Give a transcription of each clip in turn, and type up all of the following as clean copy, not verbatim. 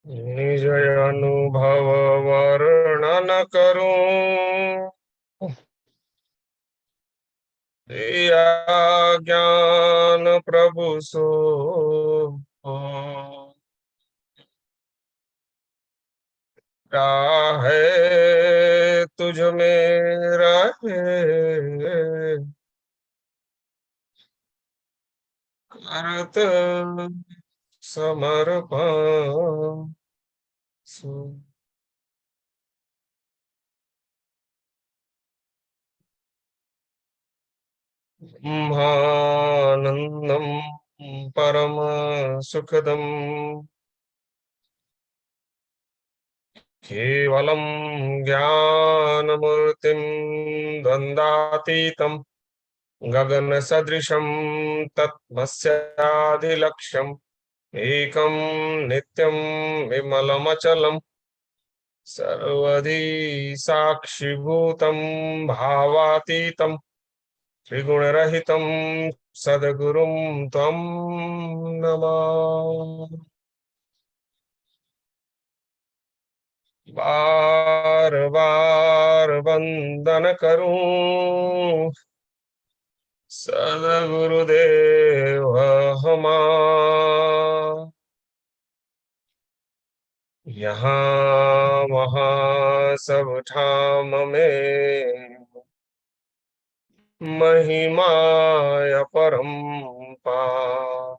निज अनुभव वर्णन करूं, दिया ज्ञान प्रभु सो है तुझ में रहे करत समर्पण सो। ब्रह्मानंदम परम सुखदम केवलम ज्ञानमूर्तिं द्वंद्वातीतं गगन सदृशं तत्मस्यादिलक्ष्यम् एकं नित्यं विमलमचलं सर्वधी साक्षिभूतं भावातीतं त्रिगुणरहितं सद्गुरुं त्वं नमामि। बार बार वंदन करूं सदगुरुदेव हमार। यहाँ वहाँ सब ठाम में महिमा अपरंपार।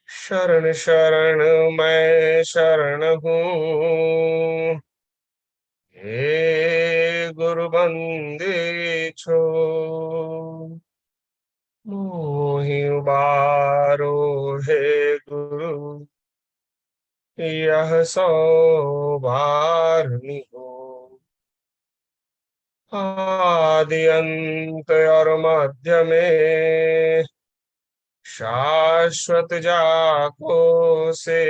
शरण शरण मैं शरण हूँ, हे गुरु बंदे छो मोहि उबारो हे गुरु यह सो बारनी हो। आदि अंत और मध्य में शाश्वत जाको से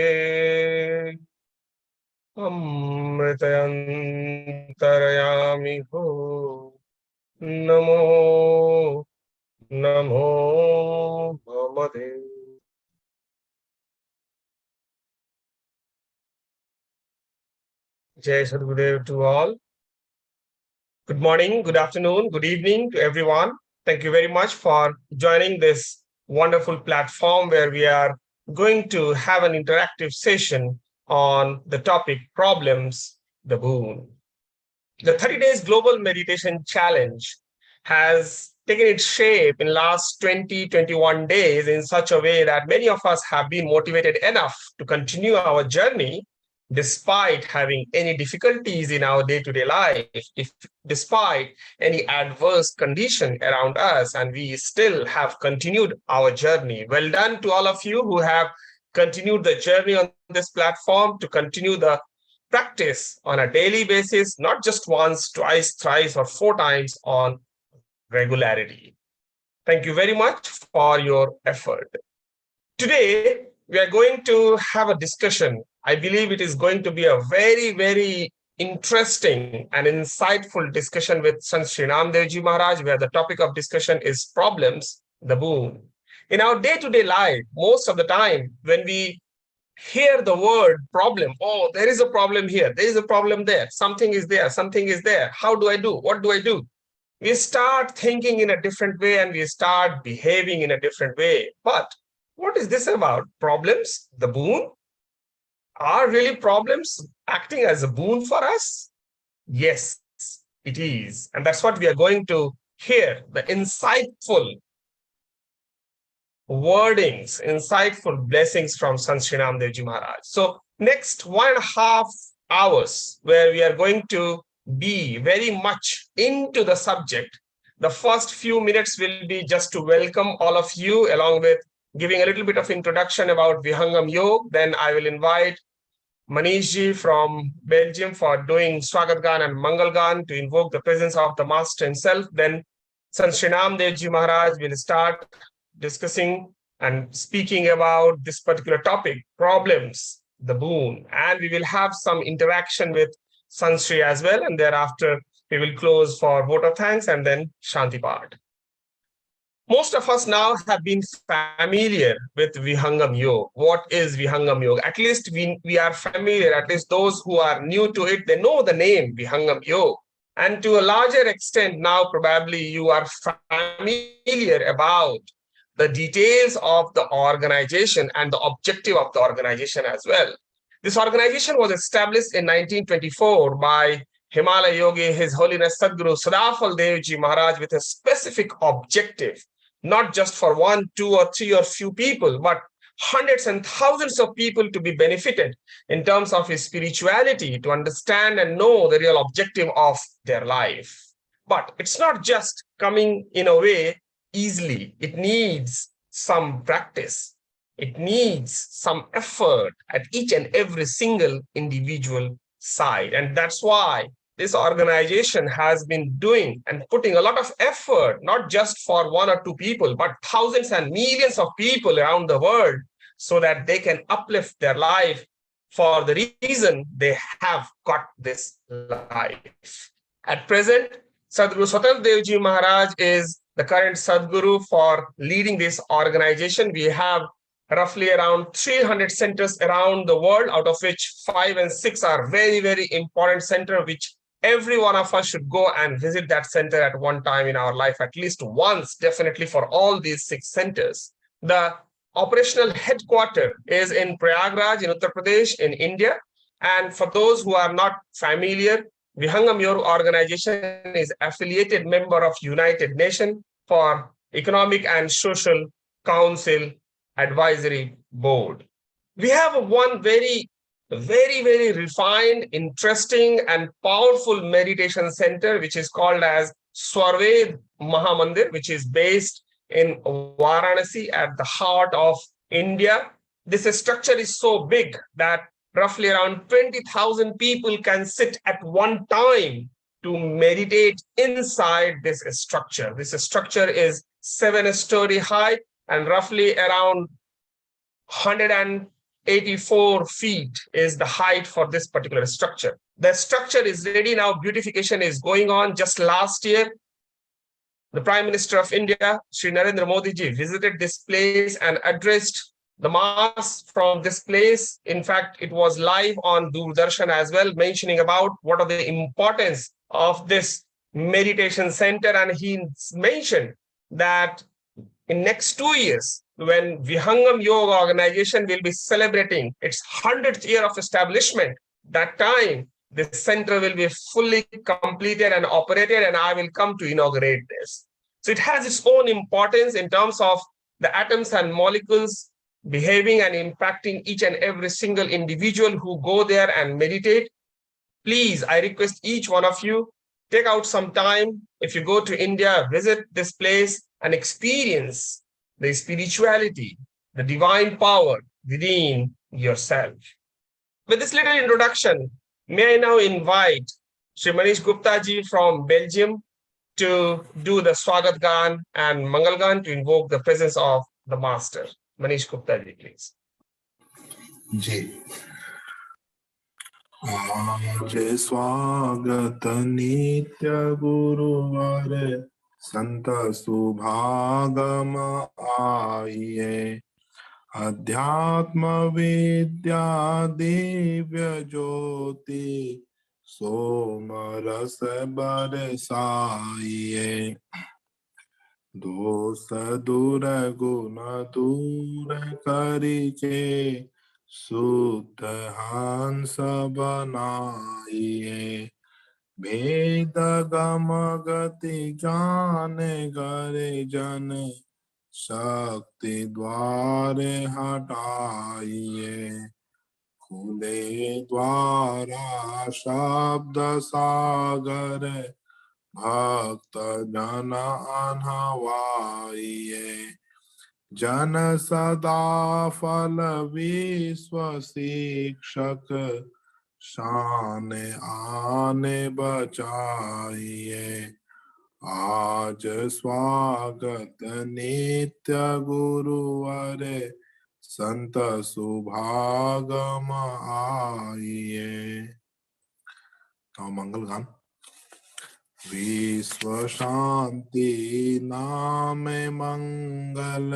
अमृत अंतर्यामी हो। नमो नमो भगवते। जय Sadgurudev to all. Good morning, good afternoon, good evening to everyone. Thank you very much for joining this wonderful platform where we are going to have an interactive session on the topic problems, the boon. The 30 days global meditation challenge has taken its shape in last 21 days in such a way that many of us have been motivated enough to continue our journey despite having any difficulties in our day-to-day life, despite any adverse condition around us, and we still have continued our journey. Well done to all of you who have continued the journey on this platform to continue the practice on a daily basis, not just once, twice, thrice, or 4 times on regularity. Thank you very much for your effort. Today, we are going to have a discussion. I believe it is going to be a very, very interesting and insightful discussion with Sant Shri Naamdeo Maharaj, where the topic of discussion is problems, the boon. In our day-to-day life, most of the time, when we hear the word problem, oh, there is a problem here, there is a problem there, something is there, something is there, how do I do, what do I do? We start thinking in a different way and we start behaving in a different way. But what is this about? Problems, the boon? Are really problems acting as a boon for us? Yes, it is. And that's what we are going to hear, the insightful wordings, insightful blessings from Sant Shri Naamdeo Maharaj. So next 1.5 hours where we are going to be very much into the subject. The first few minutes will be just to welcome all of you along with giving a little bit of introduction about Vihangam Yoga. Then I will invite Manishji from Belgium for doing Swagat Gan and Mangal Gan to invoke the presence of the Master himself. Then Sant Shri Naamdeo Maharaj will start discussing and speaking about this particular topic, problems, the boon, and we will have some interaction with Sant Shri as well, and thereafter we will close for vote of thanks and then Shanti part. Most of us now have been familiar with Vihangam Yoga. What is Vihangam Yoga? At least we are familiar, at least those who are new to it, they know the name Vihangam Yoga. And to a larger extent, now probably you are familiar about the details of the organization and the objective of the organization as well. This organization was established in 1924 by Himalaya Yogi, His Holiness Sadguru Sadafal Devji Maharaj, with a specific objective, not just for one, two, or three, or few people, but hundreds and thousands of people to be benefited in terms of his spirituality, to understand and know the real objective of their life. But it's not just coming in a way easily. It needs some practice. It needs some effort at each and every single individual side. And that's why this organization has been doing and putting a lot of effort, not just for one or two people, but thousands and millions of people around the world, so that they can uplift their life for the reason they have got this life. At present, Sadhguru Swatantra Devji Maharaj is the current Sadhguru for leading this organization. We have roughly around 300 centers around the world, out of which 5 and 6 are very, very important centers, which every one of us should go and visit that center at one time in our life, at least once, definitely, for all these 6 centers. The operational headquarters is in Prayagraj in Uttar Pradesh in India. And for those who are not familiar, Vihangam Yoga organization is affiliated member of United Nations for Economic and Social Council Advisory Board. We have one very, very refined, interesting, and powerful meditation center, which is called as Swarved Mahamandir, which is based in Varanasi at the heart of India. This structure is so big that roughly around 20,000 people can sit at one time to meditate inside this structure. This structure is 7-story high and roughly around 184 feet is the height for this particular structure. The structure is ready now. Beautification is going on. Just last year, the Prime Minister of India, Shri Narendra Modi ji, visited this place and addressed the mass from this place. In fact, it was live on Doordarshan as well, mentioning about what are the importance of this meditation center. And he mentioned that in next 2 years, when Vihangam Yoga organization will be celebrating its 100th year of establishment, that time the center will be fully completed and operated, and I will come to inaugurate this. So it has its own importance in terms of the atoms and molecules behaving and impacting each and every single individual who go there and meditate. Please, I request each one of you, take out some time. If you go to India, visit this place and experience the spirituality, the divine power within yourself. With this little introduction, may I now invite Shri Manish Gupta ji from Belgium to do the Swagat Gan and Mangal Gan to invoke the presence of the Master. Manish Gupta ji, please. जी आज स्वागत नित्य गुरुवर संत सुभागम आइए अध्यात्म विद्या दिव्य ज्योति सोमरस बरसाइए दोष दूर गुण दूर करिके शुद्ध हंस बनाइए भेद गम गति ज्ञान करे जन शक्ति द्वारे हटाइए खुले द्वारा शब्द सागर भक्त जन अनहवाइए जन सदा फल विश्व शिक्षक शान आने बचाइए आज स्वागत नित्य गुरुवर संत सुभागम आइए। तो मंगल गान। विश्व शांति नाम मंगल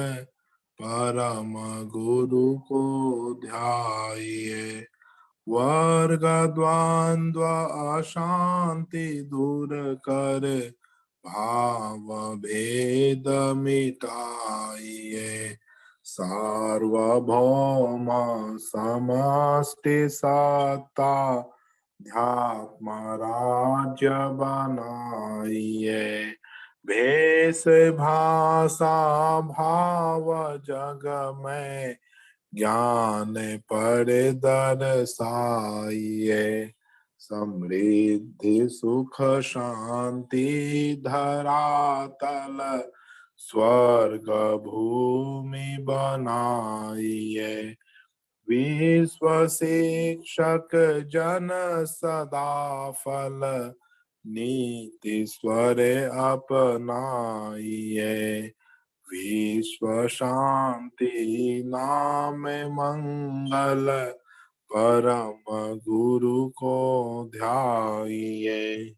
परम गुरु को ध्याये वर्ग द्वंद्व अशांति दूर कर भाव भेद मिटाइए सार्वभौम समष्टि सत्ता ध्यात्म राज्य बनाइए भेष भाषा भाव जग में ज्ञान पर दर्शाइए समृद्धि सुख शांति धरातल स्वर्ग भूमि बनाइए विश्व शिक्षक जन सदा फल नीति स्वर अपनाइए विश्व शांति नाम मंगल परम गुरु को ध्याइए.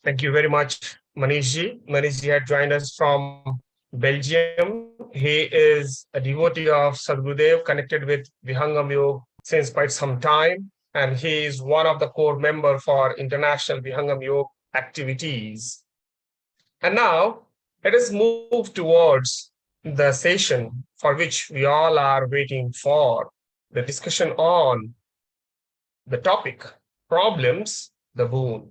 Thank you very much, Manish ji. Manish ji had joined us from Belgium. He is a devotee of Sadgurudev, connected with Vihangam Yoga since quite some time, and he is one of the core members for international Vihangam Yoga activities. And now let us move towards the session for which we all are waiting for, the discussion on the topic, problems, the boon.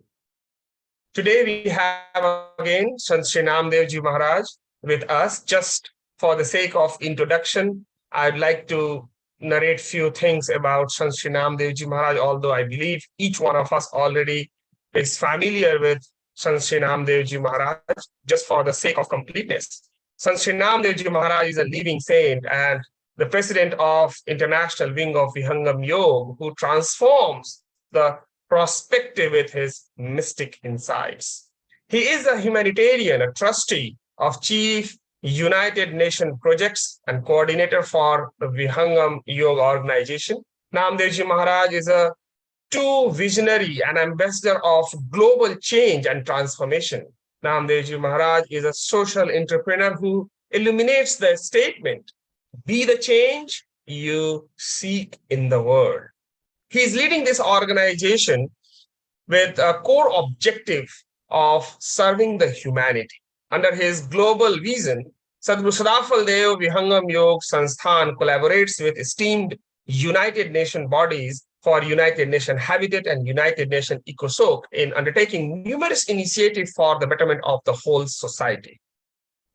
Today we have again Sant Shri Naamdeo Ji Maharaj with us. Just for the sake of introduction, I'd like to narrate few things about Sant Shri Naamdeo Ji Maharaj, although I believe each one of us already is familiar with Sant Shri Naamdeo Ji Maharaj. Just for the sake of completeness, Sant Shri Naamdeo Ji Maharaj is a living saint and the president of International Wing of Vihangam Yoga, who transforms the perspective with his mystic insights. He is a humanitarian, a trustee of Chief United Nations projects and coordinator for the Vihangam Yoga organization. Naamdeo Ji Maharaj is a true visionary and ambassador of global change and transformation. Naamdeo Ji Maharaj is a social entrepreneur who illuminates the statement, be the change you seek in the world. He is leading this organization with a core objective of serving the humanity. Under his global vision, Sadguru Sadafal Dev Vihangam Yoga Sansthan collaborates with esteemed United Nations bodies for United Nations Habitat and United Nations ECOSOC in undertaking numerous initiatives for the betterment of the whole society.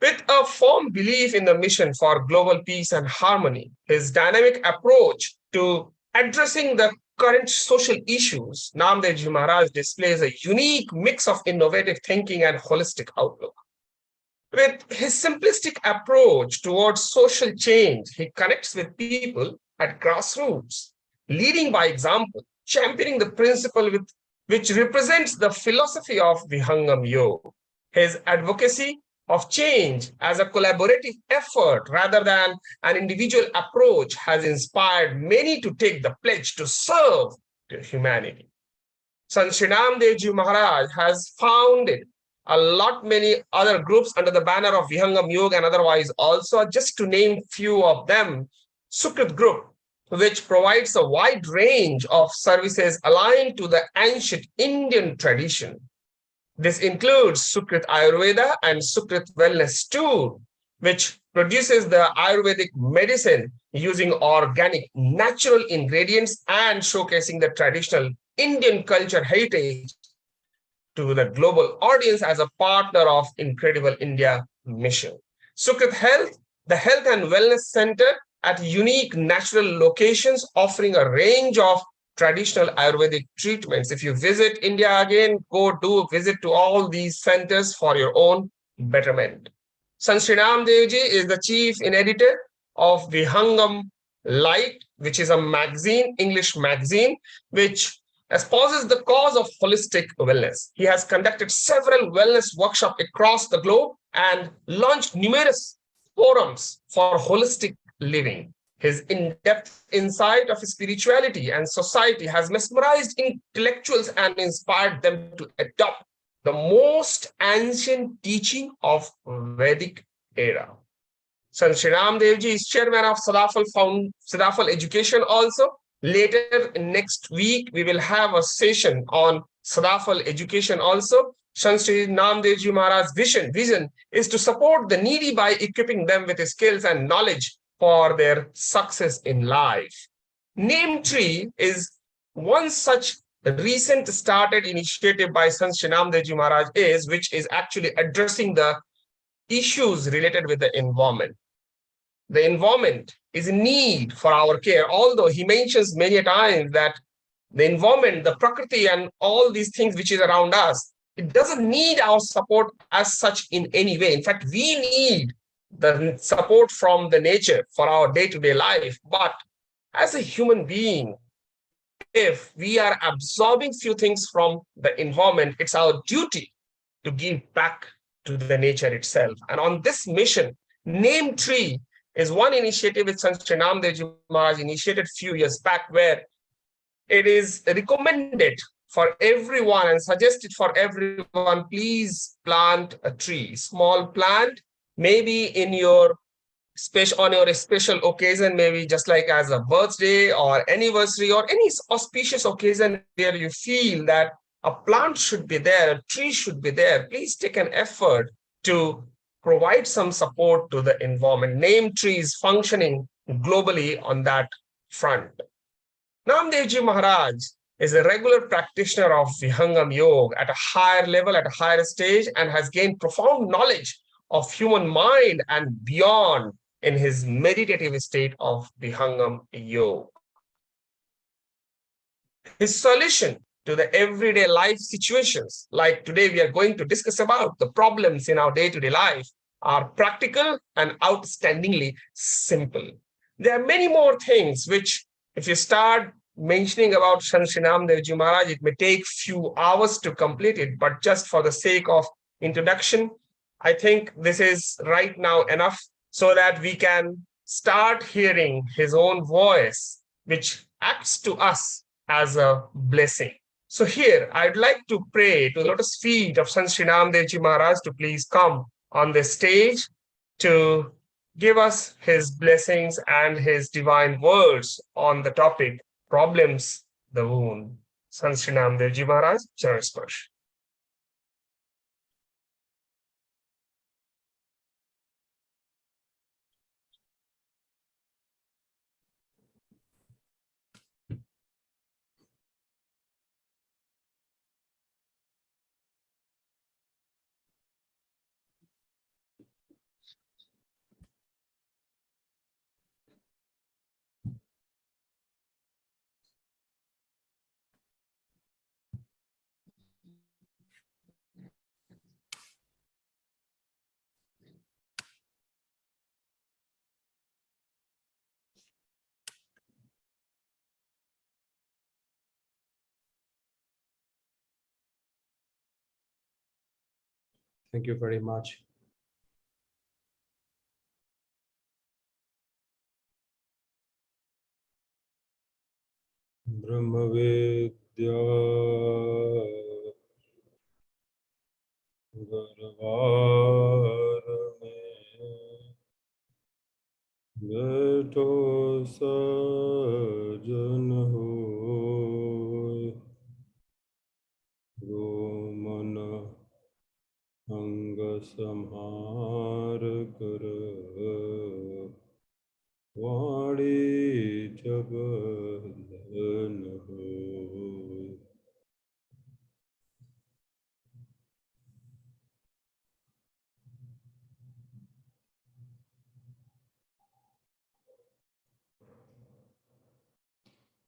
With a firm belief in the mission for global peace and harmony, his dynamic approach to addressing the current social issues, Naamdeo Ji Maharaj displays a unique mix of innovative thinking and holistic outlook. With his simplistic approach towards social change, he connects with people at grassroots, leading by example, championing the principle which represents the philosophy of Vihangam Yoga. His advocacy of change as a collaborative effort rather than an individual approach has inspired many to take the pledge to serve to humanity. Sant Shri Naamdeo Ji Maharaj has founded a lot many other groups under the banner of Vihangam Yoga and otherwise also, just to name few of them, Sukrit Group, which provides a wide range of services aligned to the ancient Indian tradition. This includes Sukrit Ayurveda and Sukrit Wellness Tour, which produces the Ayurvedic medicine using organic, natural ingredients and showcasing the traditional Indian culture heritage to the global audience as a partner of Incredible India mission. Sukrit Health, the health and wellness center at unique natural locations offering a range of traditional Ayurvedic treatments. If you visit India again, go do visit to all these centers for your own betterment. Sant Shri Naamdeo Ji is the chief editor of Vihangam Light, which is a magazine, English magazine, which espouses the cause of holistic wellness. He has conducted several wellness workshops across the globe and launched numerous forums for holistic living. His in-depth insight of spirituality and society has mesmerized intellectuals and inspired them to adopt the most ancient teaching of Vedic era. Sant Shri Naamdeo ji is chairman of Sadafal Education also. Later next week, we will have a session on Sadafal Education also. Sant Shri Naamdeo ji Maharaj's vision is to support the needy by equipping them with skills and knowledge for their success in life. Name Tree is one such recent started initiative by Sant Shri Naamdeo ji Maharaj which is actually addressing the issues related with the environment. The environment is in need for our care, although he mentions many times that the environment, the prakriti, and all these things which is around us, it doesn't need our support as such in any way. In fact, we need the support from the nature for our day-to-day life. But as a human being, if we are absorbing few things from the environment, it's our duty to give back to the nature itself. And on this mission, Name Tree is one initiative which Sant Shri Naamdeo Maharaj initiated a few years back, where it is recommended for everyone and suggested for everyone, please plant a tree, small plant, maybe in your on your special occasion, maybe just like as a birthday or anniversary or any auspicious occasion where you feel that a plant should be there, a tree should be there. Please take an effort to provide some support to the environment. Name trees functioning globally on that front. Naamdeo Maharaj is a regular practitioner of Vihangam Yoga at a higher level, at a higher stage, and has gained profound knowledge of human mind and beyond in his meditative state of Vihangam Yoga. His solution to the everyday life situations, like today we are going to discuss about the problems in our day-to-day life, are practical and outstandingly simple. There are many more things which, if you start mentioning about Sant Shri Naamdeo Ji Maharaj, it may take few hours to complete it, but just for the sake of introduction, I think this is right now enough so that we can start hearing his own voice, which acts to us as a blessing. So here, I'd like to pray to the lotus feet of Sant Shri Naamdeo Ji Maharaj to please come on the stage to give us his blessings and his divine words on the topic, Problems, the Boon. Sant Shri Naamdeo Ji Maharaj, Charan Sparsh. Thank you very much. Brahma Vidya Garvar mein Beto sajan hoy Romana Anga samhar kar Vadi jabalan hoy.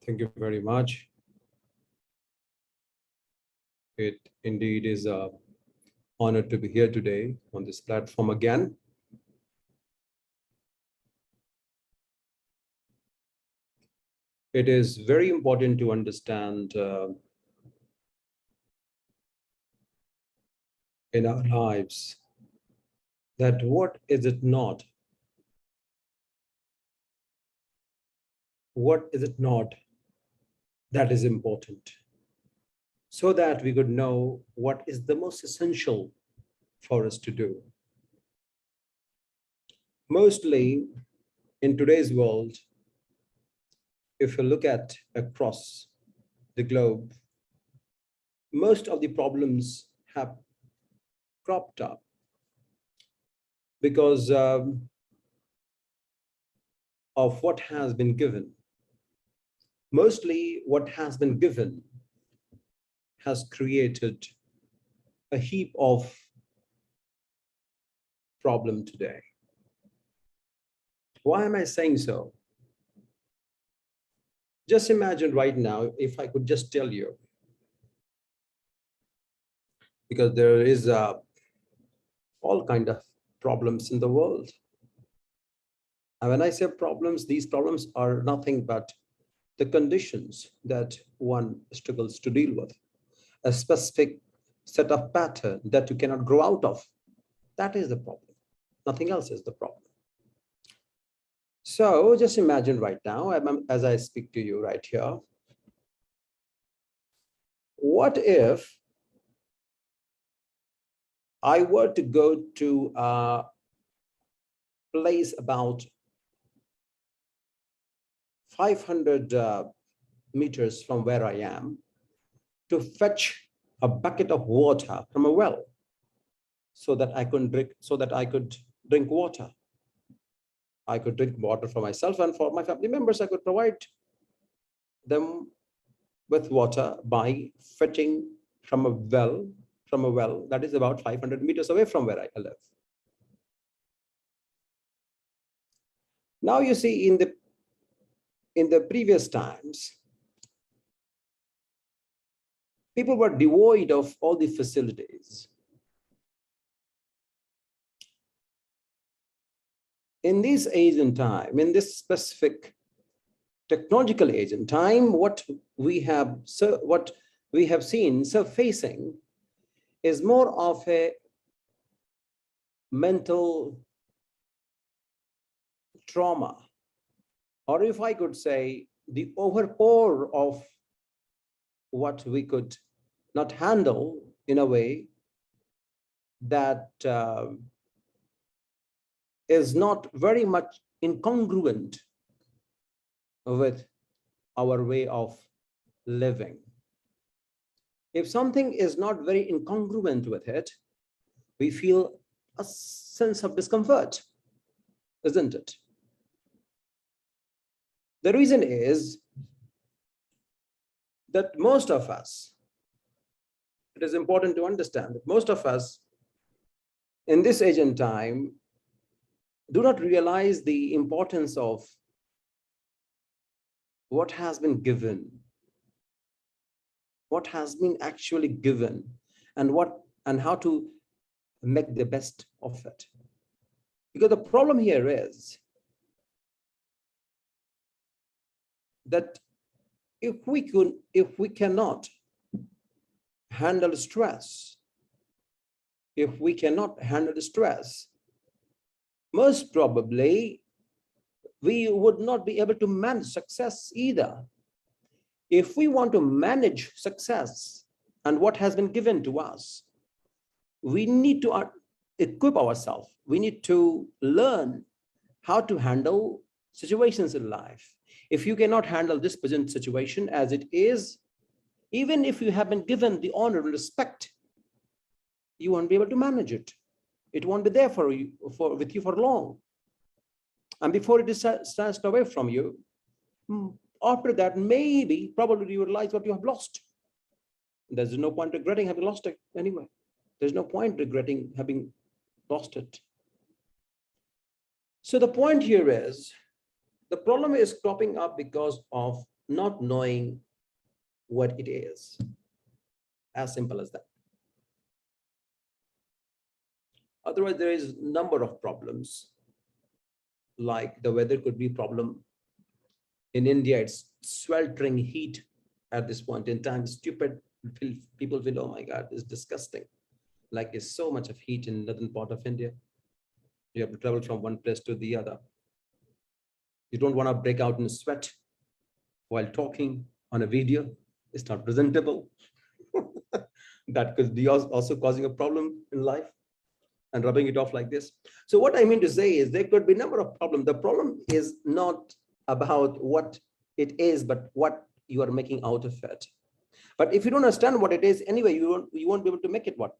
Thank you very much. It indeed is a honor to be here today on this platform again. It is very important to understand in our lives that what is it not what is it not that is important, so that we could know what is the most essential for us to do. Mostly in today's world, if you look at across the globe, most of the problems have cropped up because of what has been given. Mostly what has been given has created a heap of problem today. Why am I saying so? Just imagine right now, if I could just tell you, because there is all kind of problems in the world. And when I say problems, these problems are nothing but the conditions that one struggles to deal with, a specific set of pattern that you cannot grow out of. That is the problem. Nothing else is the problem. So just imagine right now, as I speak to you right here, what if I were to go to a place about 500 meters from where I am to fetch a bucket of water from a well so that I could drink water. I could drink water for myself and for my family members. I could provide them with water by fetching from a well that is about 500 meters away from where I live. Now you see, in the previous times, people were devoid of all the facilities. In this age and time, in this specific technological age and time, what we have seen surfacing is more of a mental trauma, or if I could say, the overpour of what we could not handle in a way that is not very much incongruent with our way of living. If something is not very incongruent with it, we feel a sense of discomfort, isn't it? The reason is that most of us, it is important to understand that most of us in this age and time do not realize the importance of what has been given, what has been actually given, and how to make the best of it. Because the problem here is that if we cannot handle stress, most probably we would not be able to manage success either. If we want to manage success and what has been given to us, we need to equip ourselves. We need to learn how to handle situations in life. If you cannot handle this present situation as it is, even if you have been given the honor and respect, you won't be able to manage it. It won't be there with you for long. And before it is snatched away from you, after that, probably you realize what you have lost. There's no point regretting having lost it anyway. There's no point regretting having lost it. So the point here is, the problem is cropping up because of not knowing what it is. As simple as that. Otherwise, there is a number of problems. Like the weather could be a problem. In India, it's sweltering heat at this point in time. Stupid people feel, oh my God, it's disgusting. Like there's so much of heat in northern part of India. You have to travel from one place to the other. You don't want to break out in sweat while talking on a video. It's not presentable. That could be also causing a problem in life, and rubbing it off like this. So what I mean to say is there could be a number of problems. The problem is not about what it is, but what you are making out of it. But if you don't understand what it is, anyway, you won't be able to make it what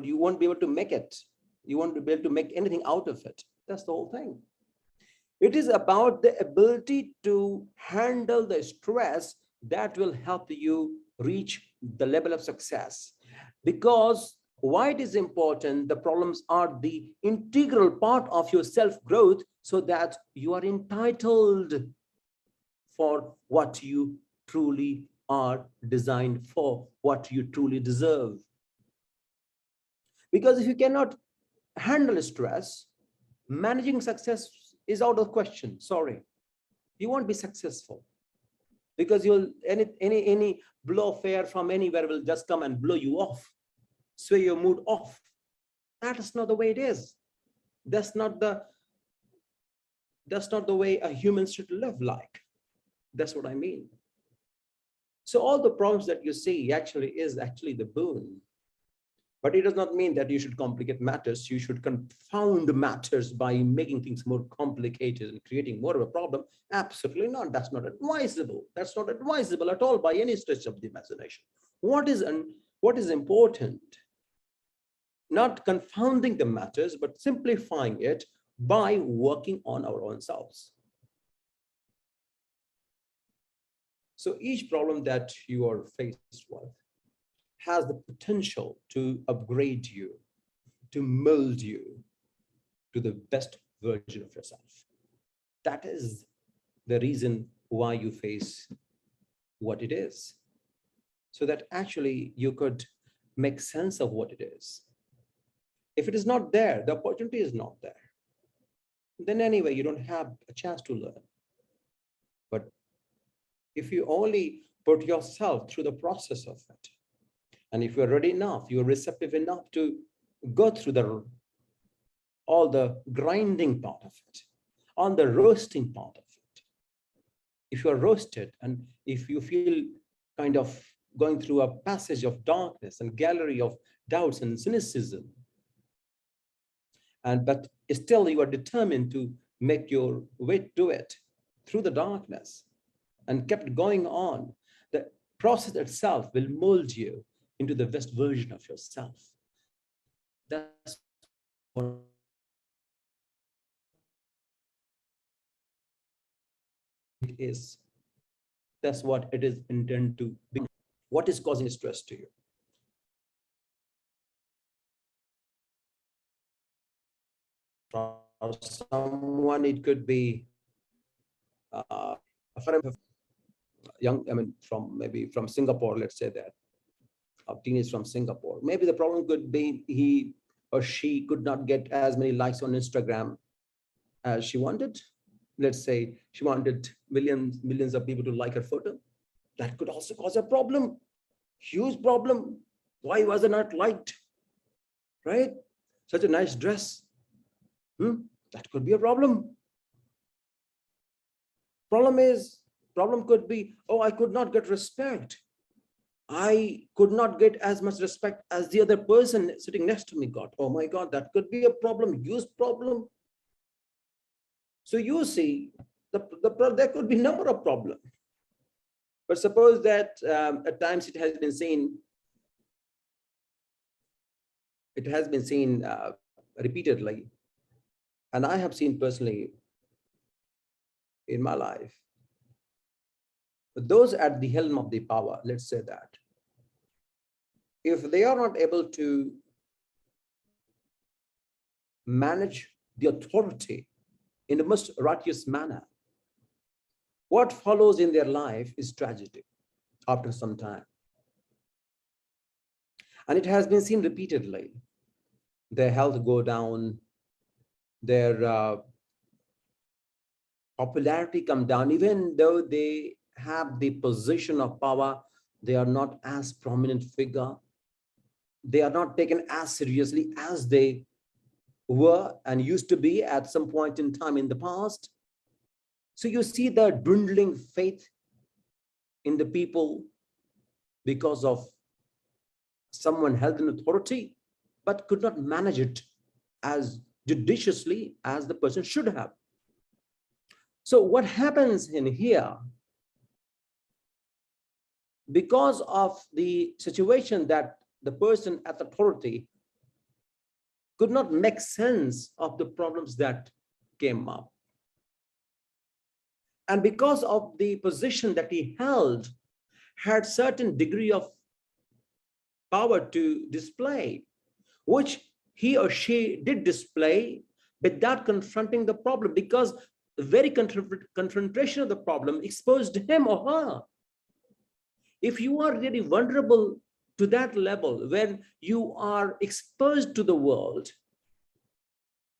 you won't be able to make it. You won't be able to make anything out of it. That's the whole thing. It is about the ability to handle the stress that will help you reach the level of success. Because why it is important, the problems are the integral part of your self-growth, so that you are entitled for what you truly are designed for, what you truly deserve. Because if you cannot handle stress, managing success is out of question. Sorry, you won't be successful, because you'll any blow of air from anywhere will just come and blow you off, sway your mood off. That is not the way it is. That's not the way a human should live like. That's what I mean. So all the problems that you see is actually the boon. But it does not mean that you should complicate matters. You should confound matters by making things more complicated and creating more of a problem. Absolutely not. That's not advisable. That's not advisable at all by any stretch of the imagination. What is important? Not confounding the matters, but simplifying it by working on our own selves. So each problem that you are faced with has the potential to upgrade you, to mold you to the best version of yourself. That is the reason why you face what it is, so that actually you could make sense of what it is. If it is not there, the opportunity is not there, then anyway, you don't have a chance to learn. But if you only put yourself through the process of it, and if you're ready enough, you're receptive enough to go through all the grinding part of it, on the roasting part of it. If you're roasted, and if you feel kind of going through a passage of darkness and gallery of doubts and cynicism, but still you are determined to make your way to it through the darkness and kept going on, the process itself will mold you into the best version of yourself. That's what it is. That's what it is intended to be. What is causing stress to you? For someone, it could be from Singapore, let's say that. A teenage from Singapore. Maybe the problem could be he or she could not get as many likes on Instagram as she wanted. Let's say she wanted millions of people to like her photo. That could also cause a problem, huge problem. Why was it not liked? Right? Such a nice dress. That could be a problem. Problem could be, oh, I could not get respect. I could not get as much respect as the other person sitting next to me got. Oh my God, that could be a problem, huge problem. So you see, there could be a number of problems. But suppose that at times it has been seen repeatedly, and I have seen personally in my life, those at the helm of the power, let's say that, if they are not able to manage the authority in the most righteous manner, what follows in their life is tragedy after some time. And it has been seen repeatedly. Their health go down, their popularity come down, even though they have the position of power, they are not as prominent figure. They are not taken as seriously as they were and used to be at some point in time in the past. So you see the dwindling faith in the people because of someone held in authority, but could not manage it as judiciously as the person should have. So what happens in here, because of the situation that the person at authority could not make sense of the problems that came up, and because of the position that he held had certain degree of power to display, which he or she did display without confronting the problem, because the very confrontation of the problem exposed him or her. If you are really vulnerable to that level, when you are exposed to the world,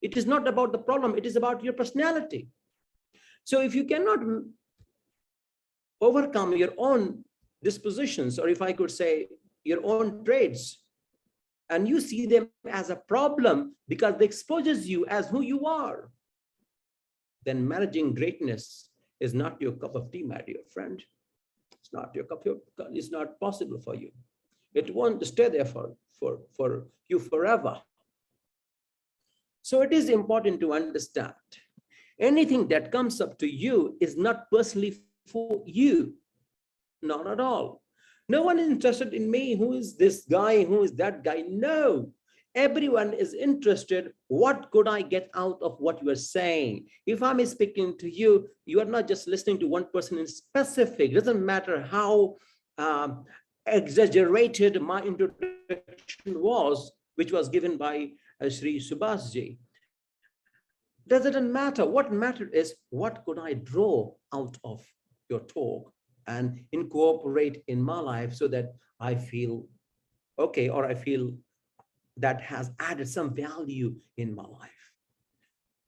it is not about the problem, it is about your personality. So if you cannot overcome your own dispositions, or if I could say your own traits, and you see them as a problem because they exposes you as who you are, then managing greatness is not your cup of tea, my dear friend. It's not your cup of, it's not possible for you. It won't stay there for you forever. So it is important to understand anything that comes up to you is not personally for you. Not at all. No one is interested in me. Who is this guy? Who is that guy? No. Everyone is interested. What could I get out of what you are saying? If I'm speaking to you, you are not just listening to one person in specific. It doesn't matter how exaggerated my introduction was, which was given by Shri Subhasji. Doesn't matter. What matters is what could I draw out of your talk and incorporate in my life so that I feel okay, or I feel that has added some value in my life.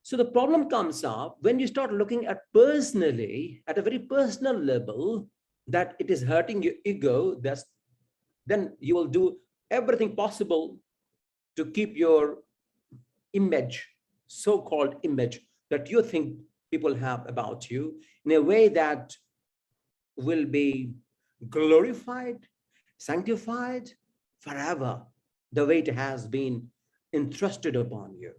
So the problem comes up when you start looking at personally, at a very personal level, that it is hurting your ego. Then you will do everything possible to keep your image, so-called image that you think people have about you, in a way that will be glorified, sanctified forever, the way it has been entrusted upon you,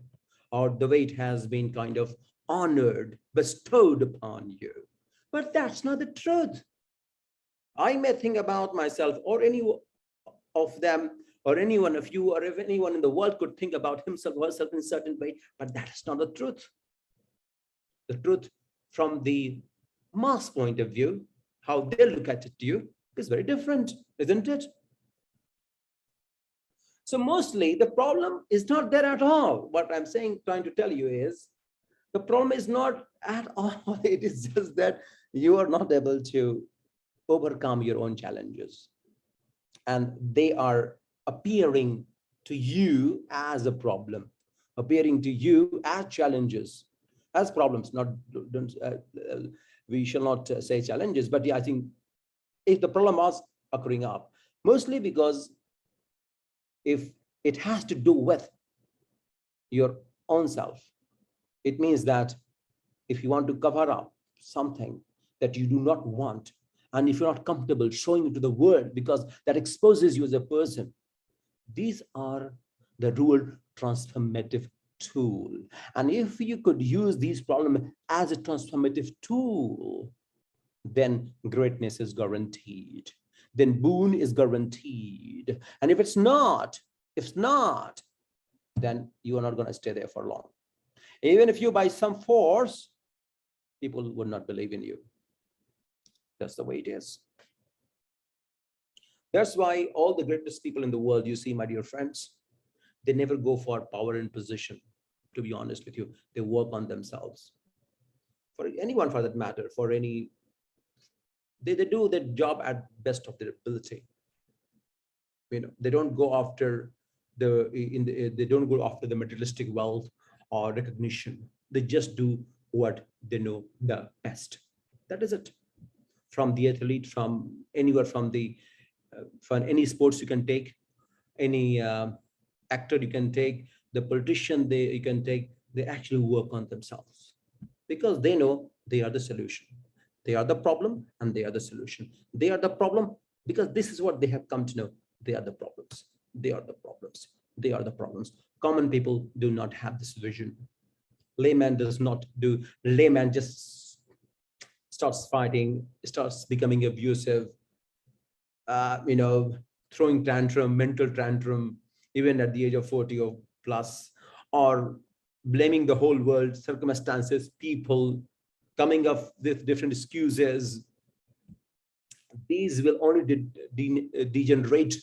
or the way it has been kind of honored, bestowed upon you. But that's not the truth. I may think about myself, or any of them, or any one of you, or if anyone in the world could think about himself or herself in a certain way, but that is not the truth. The truth from the mass point of view, how they look at it to you, is very different, isn't it? So mostly the problem is not there at all. What I'm saying, trying to tell you is, the problem is not at all. It is just that you are not able to overcome your own challenges. And they are appearing to you as a problem, appearing to you as challenges, as problems. Not we shall not say challenges, but yeah, I think if the problem was occurring up, mostly because if it has to do with your own self, it means that if you want to cover up something that you do not want, and if you're not comfortable showing it to the world because that exposes you as a person, these are the real transformative tool. And if you could use these problems as a transformative tool, then greatness is guaranteed. Then boon is guaranteed. And if it's not, then you are not going to stay there for long. Even if you by some force, people would not believe in you. That's the way it is. That's why all the greatest people in the world, you see, my dear friends, they never go for power and position. To be honest with you, they work on themselves. For anyone, for that matter, for any, they do their job at best of their ability. You know, they don't go after they don't go after the materialistic wealth or recognition. They just do what they know the best. That is it. From the athlete, from anywhere, from any sports you can take, any actor you can take, the politician you can take, they actually work on themselves because they know they are the solution. They are the problem and they are the solution. They are the problem because this is what they have come to know. They are the problems. They are the problems. They are the problems. Common people do not have this vision. Layman does not do. Layman just starts fighting, starts becoming abusive, throwing tantrum, mental tantrum, even at the age of 40 or plus, or blaming the whole world, circumstances, people, coming up with different excuses. These will only degenerate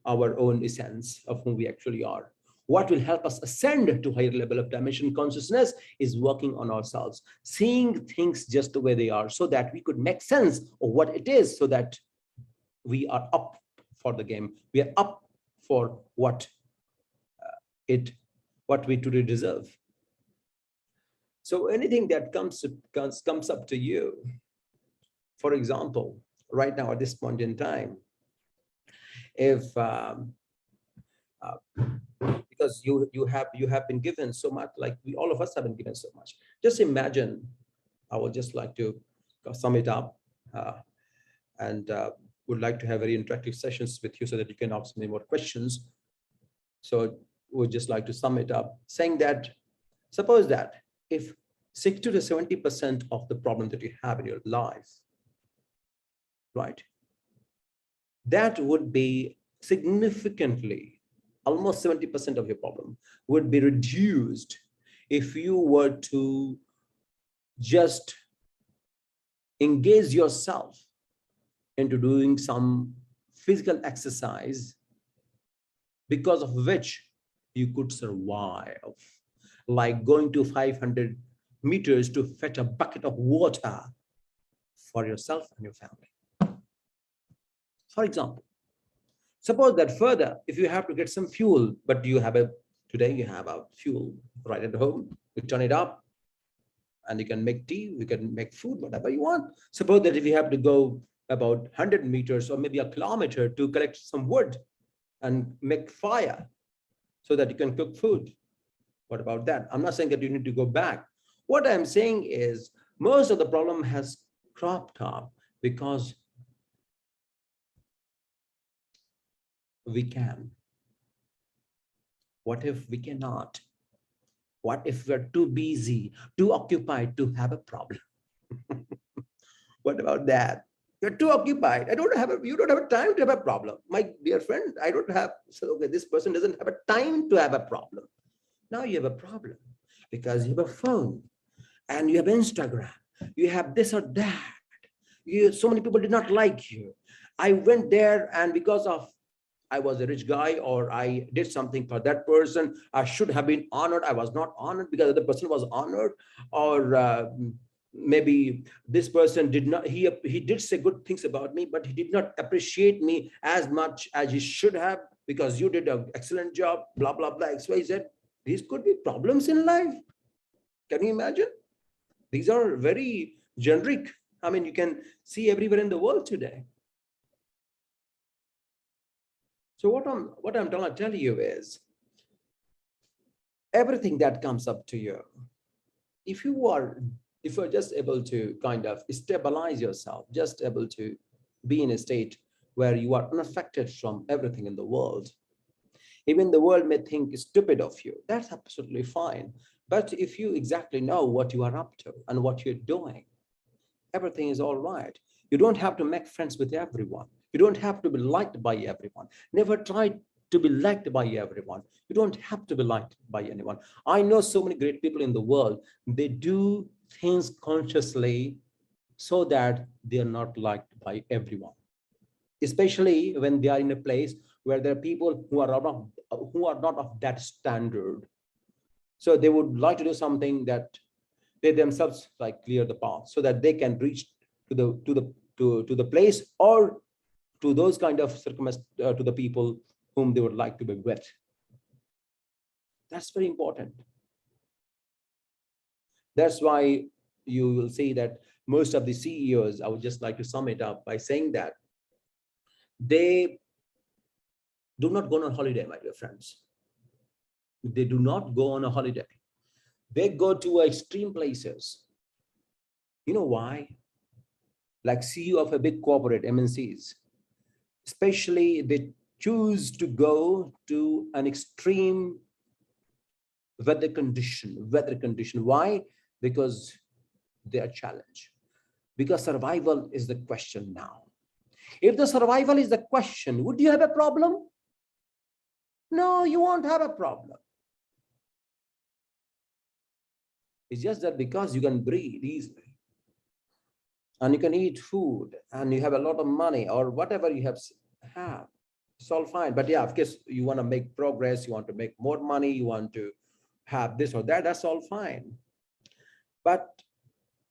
our own essence of who we actually are. What will help us ascend to higher level of dimension consciousness is working on ourselves, seeing things just the way they are, so that we could make sense of what it is, so that we are up for the game. We are up for what we truly deserve. So anything that comes up to you, for example, right now at this point in time, if because you have been given so much, like all of us have been given so much. Just imagine, I would just like to sum it up, and would like to have very interactive sessions with you so that you can ask me more questions. So would just like to sum it up, saying that suppose that if 60 to 70% of the problem that you have in your life, right, that would be significantly, almost 70% of your problem would be reduced if you were to just engage yourself into doing some physical exercise, because of which you could survive, like going to 500 meters to fetch a bucket of water for yourself and your family. For example, suppose that further, if you have to get some fuel, but today you have a fuel right at home, you turn it up and you can make tea, you can make food, whatever you want. Suppose that if you have to go about 100 meters or maybe a kilometer to collect some wood and make fire so that you can cook food, what about that? I'm not saying that you need to go back. What I'm saying is most of the problem has cropped up because we can. What if we cannot? What if we're too busy, too occupied to have a problem? What about that? You're too occupied. You don't have a time to have a problem. My dear friend, I don't have, so okay, this person doesn't have a time to have a problem. Now you have a problem because you have a phone and you have Instagram. You have this or that. So many people did not like you. I went there and because of I was a rich guy or I did something for that person, I should have been honored. I was not honored because the other person was honored. Or maybe this person did not, he did say good things about me, but he did not appreciate me as much as he should have because you did an excellent job, blah, blah, blah, XYZ. These could be problems in life. Can you imagine? These are very generic. I mean, you can see everywhere in the world today. So what I'm trying to tell you is everything that comes up to you, if you're just able to kind of stabilize yourself, just able to be in a state where you are unaffected from everything in the world, even the world may think stupid of you, that's absolutely fine. But if you exactly know what you are up to and what you're doing, everything is all right. You don't have to make friends with everyone. You don't have to be liked by everyone. Never try to be liked by everyone. You don't have to be liked by anyone. I know so many great people in the world. They do things consciously so that they are not liked by everyone, especially when they are in a place where there are people who are not of that standard. So they would like to do something that they themselves like clear the path so that they can reach to the place or to those kind of to the people whom they would like to be with. That's very important. That's why you will see that most of the CEOs, I would just like to sum it up by saying that they do not go on a holiday, my dear friends. They do not go on a holiday. They go to extreme places. You know why? like CEO of a big corporate MNCs, especially they choose to go to an extreme weather condition. Why? Because they are challenged. Because survival is the question now. If the survival is the question, would you have a problem? No, you won't have a problem. It's just that because you can breathe easily and you can eat food and you have a lot of money or whatever you have, it's all fine. But yeah, of course, you want to make progress, you want to make more money, you want to have this or that, that's all fine. But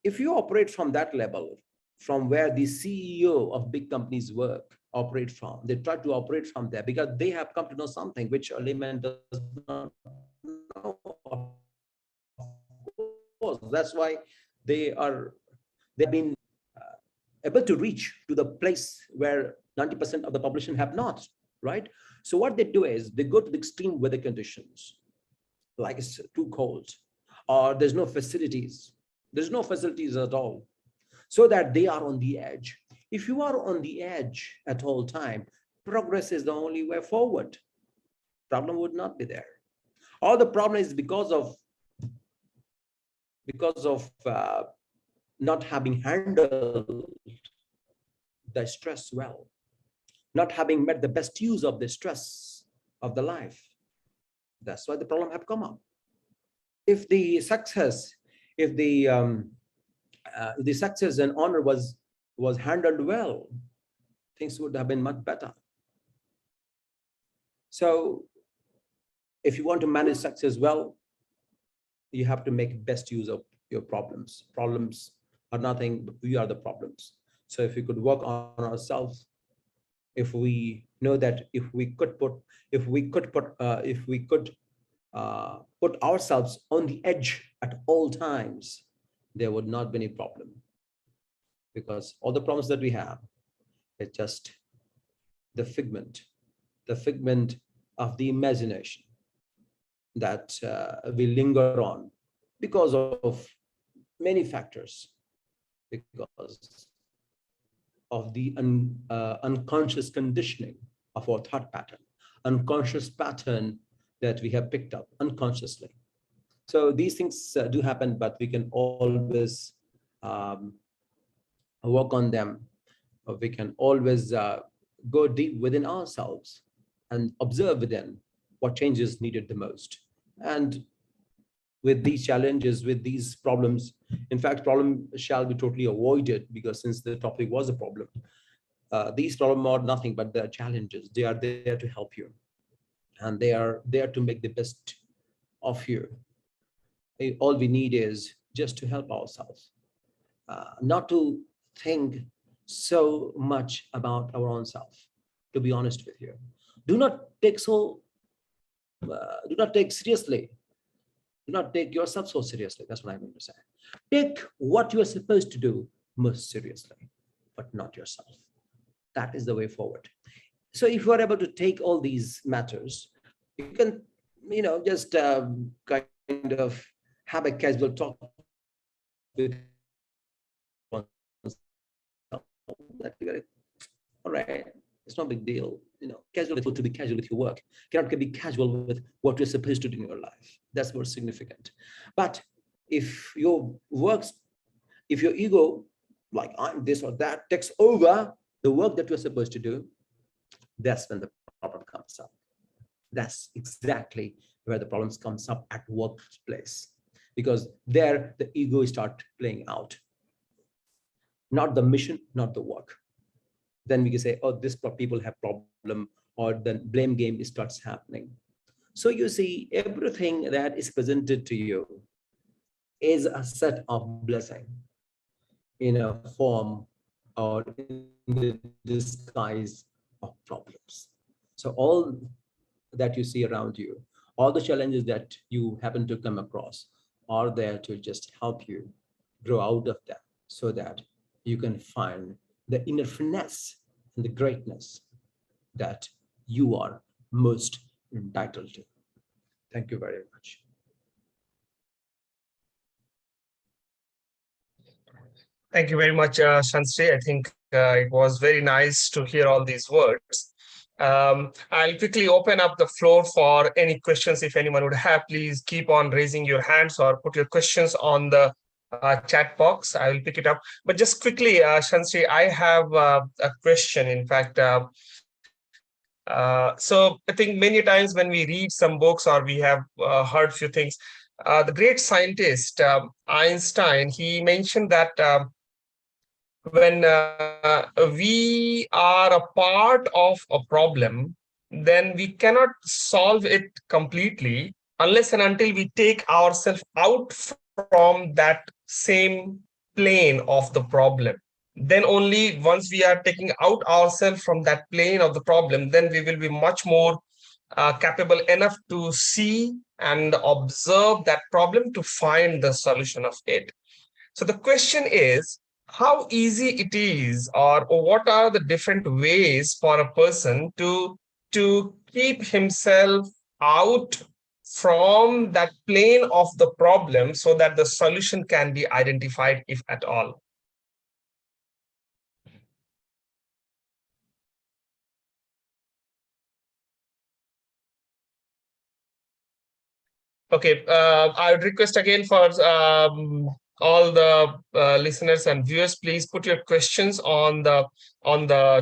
if you operate from that level, from where the CEO of big companies operate from, they try to operate from there because they have come to know something which a layman does not know. Of course, that's why they've been able to reach to the place where 90% of the population have not, right? So what they do is they go to the extreme weather conditions, like it's too cold, or there's no facilities. There's no facilities at all, so that they are on the edge. If you are on the edge at all time, progress is the only way forward. Problem would not be there. All the problem is because of not having handled the stress well, not having made the best use of the stress of the life. That's why the problem have come up. If the success, if the success and honor was handled well, things would have been much better. So if you want to manage success well, you have to make best use of your problems. Problems are nothing, but we are the problems. So if we could work on ourselves, if we know that if we could put ourselves on the edge at all times, there would not be any problem, because all the problems that we have, it's just the figment of the imagination that we linger on because of many factors, because of the unconscious conditioning of our thought pattern, unconscious pattern that we have picked up unconsciously. So these things do happen, but we can always work on them. We can always go deep within ourselves and observe within what changes needed the most. And with these challenges, with these problems, in fact, problem shall be totally avoided, because since the topic was a problem, these problems are nothing but the challenges. They are there to help you, and they are there to make the best of you. All we need is just to help ourselves, not to think so much about our own self. To be honest with you, do not take seriously. Do not take yourself so seriously. That's what I'm going to say. Take what you are supposed to do most seriously, but not yourself. That is the way forward. So if you are able to take all these matters, you can, just kind of have a casual talk with that. All right, it's no big deal. Casual to be casual with your work cannot be casual with what you're supposed to do in your life. That's more significant. But if your ego, like I'm this or that, takes over the work that you're supposed to do, that's when the problem comes up. That's exactly where the problems comes up at workplace, because there the ego start playing out, not the mission, not the work. Then we can say, oh, this people have problem, or then blame game starts happening. So you see, everything that is presented to you is a set of blessing in a form or in the disguise of problems. So all that you see around you, all the challenges that you happen to come across, are there to just help you grow out of them, so that you can find the inner finesse and the greatness that you are most entitled to. Thank you very much. Thank you very much, Shansri. I think it was very nice to hear all these words. I'll quickly open up the floor for any questions. If anyone would have, please keep on raising your hands or put your questions on the chat box. I will pick it up. But just quickly, Shansri, I have a question. In fact, so I think many times when we read some books or we have heard few things, the great scientist Einstein, he mentioned that when we are a part of a problem, then we cannot solve it completely unless and until we take ourselves out from that same plane of the problem. Then only once we are taking out ourselves from that plane of the problem, then we will be much more capable enough to see and observe that problem to find the solution of it. So the question is, how easy it is, or what are the different ways for a person to keep himself out from that plane of the problem so that the solution can be identified, if at all? Okay, I would request again for all the listeners and viewers, please put your questions on the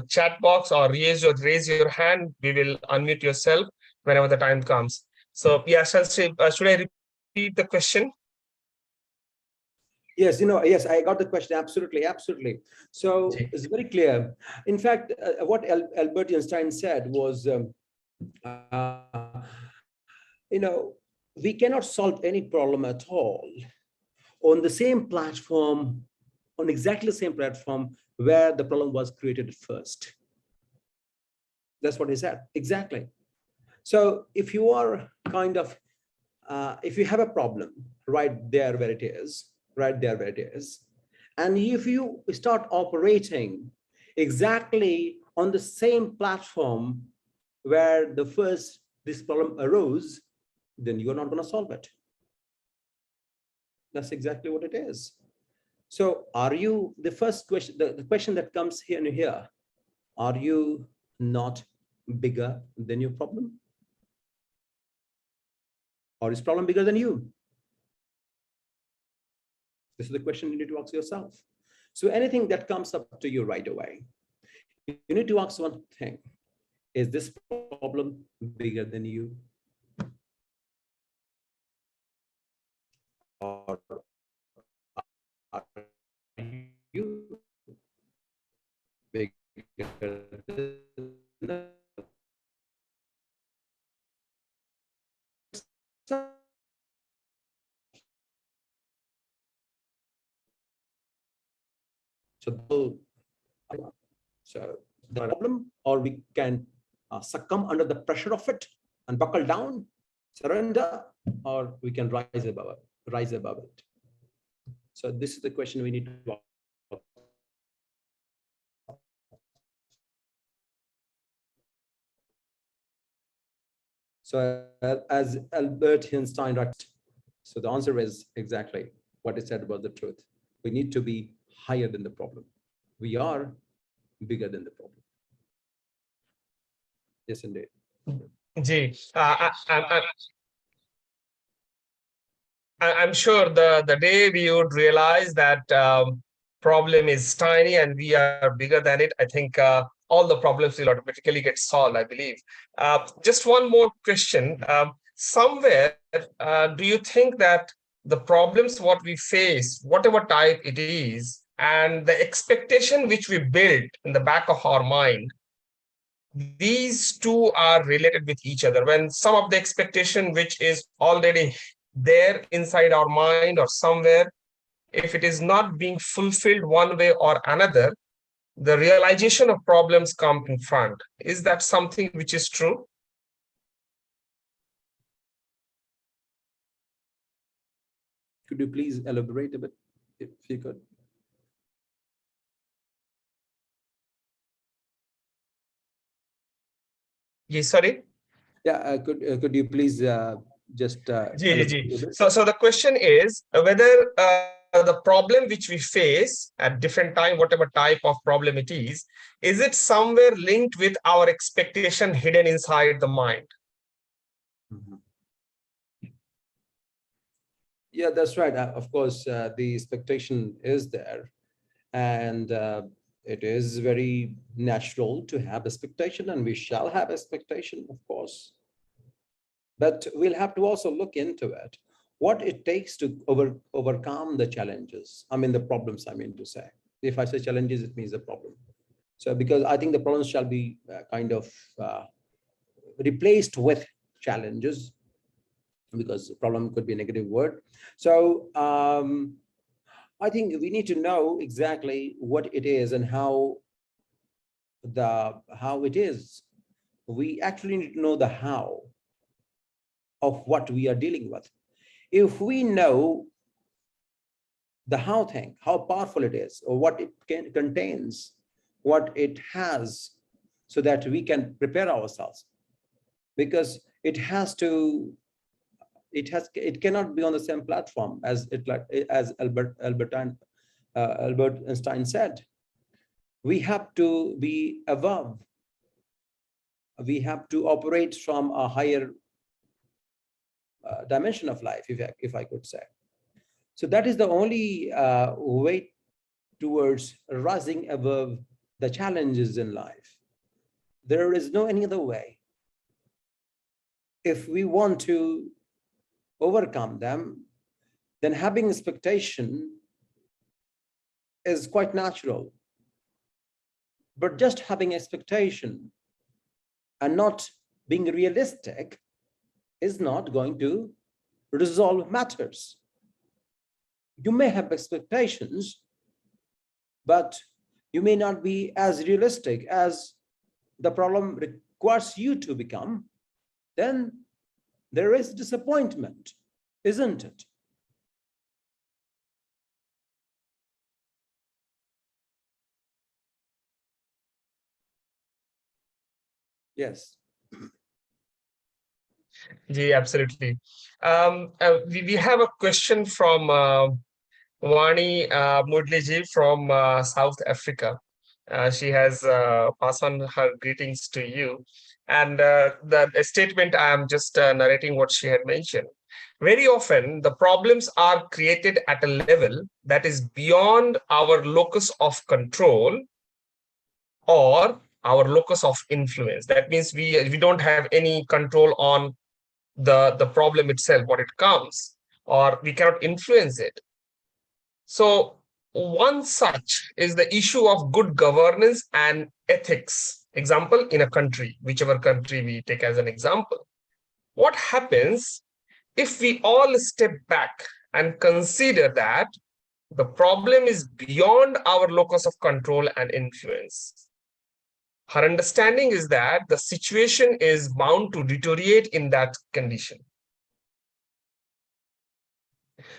chat box or raise your hand. We will unmute yourself whenever the time comes. So, yeah, should I repeat the question? Yes, yes, I got the question. Absolutely, absolutely. So it's very clear. In fact, what Albert Einstein said was, uh, we cannot solve any problem at all on the same platform, on exactly the same platform where the problem was created first. That's what he said. Exactly. So if you are if you have a problem right there where it is, right there where it is, and if you start operating exactly on the same platform where this problem arose, then you're not going to solve it. That's exactly what it is. So are you, the first question, the question that comes here and here, are you not bigger than your problem? Or is problem bigger than you? This is the question you need to ask yourself. So anything that comes up to you right away, you need to ask one thing. Is this problem bigger than you? Or are you bigger than so the problem, or we can succumb under the pressure of it and buckle down, surrender, or we can rise above it. So this is the question we need to ask. So as Albert Einstein writes, so the answer is exactly what is said about the truth. We need to be higher than the problem. We are bigger than the problem. Yes, indeed. Ji, I'm sure the day we would realize that problem is tiny and we are bigger than it, I think all the problems will automatically get solved, I believe. Just one more question. Somewhere, do you think that the problems what we face, whatever type it is, and the expectation which we build in the back of our mind, these two are related with each other? When some of the expectation which is already there inside our mind or somewhere, if it is not being fulfilled one way or another, the realization of problems come in front. Is that something which is true? Could you please elaborate a bit, if you could? Yes, sorry. Yeah, could you please just Ji, ji, ji. elaborate a bit? So the question is whether the problem which we face at different time, whatever type of problem it is it somewhere linked with our expectation hidden inside the mind? Mhm. Yeah, that's right. Of course, the expectation is there, and it is very natural to have expectation, and we shall have expectation, of course. But we'll have to also look into it, what it takes to overcome the challenges. I mean, the problems, I mean to say. If I say challenges, it means the problem. So, because I think the problems shall be kind of replaced with challenges, because problem could be a negative word. So I think we need to know exactly what it is and how it is. We actually need to know the how of what we are dealing with. If we know the how thing, how powerful it is, or what it contains, what it has, so that we can prepare ourselves, because it cannot be on the same platform as Albert Einstein said. We have to be above. We have to operate from a higher dimension of life, if I could say. So that is the only way towards rising above the challenges in life. There is no any other way. If we want to overcome them, then having expectation is quite natural. But just having expectation and not being realistic is not going to resolve matters. You may have expectations, but you may not be as realistic as the problem requires you to become. Then there is disappointment, isn't it? Yes. Yeah, absolutely. We have a question from Vani Mudliji from South Africa. She has passed on her greetings to you. And the statement, I am just narrating what she had mentioned. Very often, the problems are created at a level that is beyond our locus of control or our locus of influence. That means we don't have any control on the problem itself, what it comes, or we cannot influence it. So one such is the issue of good governance and ethics. Example, in a country, whichever country we take as an example. What happens if we all step back and consider that the problem is beyond our locus of control and influence? Her understanding is that the situation is bound to deteriorate in that condition.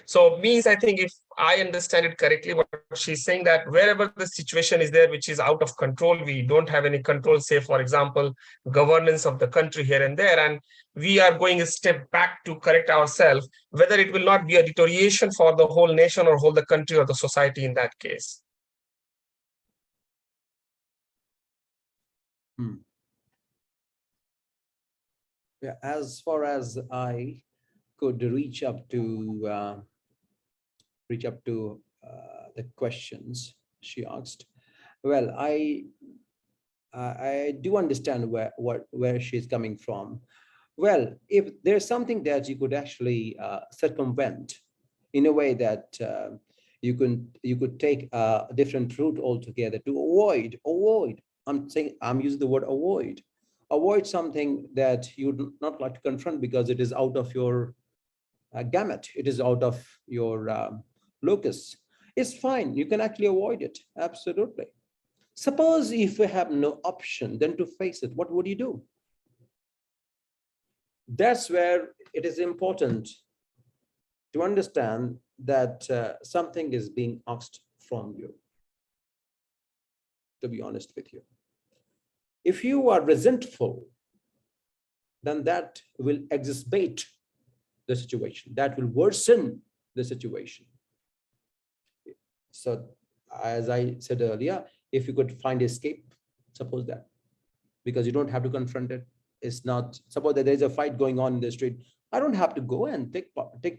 So means, I think if I understand it correctly, what she's saying, that wherever the situation is there, which is out of control, we don't have any control, say, for example, governance of the country here and there, and we are going a step back to correct ourselves, whether it will not be a deterioration for the whole nation or whole the country or the society in that case. Yeah, as far as I could reach up to the questions she asked, well, I do understand where she's coming from. Well, if there's something that you could actually circumvent in a way that you could take a different route altogether to avoid. I'm using the word avoid something that you would not like to confront because it is out of your gamut. It is out of your locus. It's fine. You can actually avoid it. Absolutely. Suppose if you have no option then to face it, what would you do? That's where it is important to understand that something is being asked from you, to be honest with you. If you are resentful, then that will exacerbate the situation. That will worsen the situation. So, as I said earlier, if you could find escape, suppose that, because you don't have to confront it. It's not, suppose that there's a fight going on in the street. I don't have to go and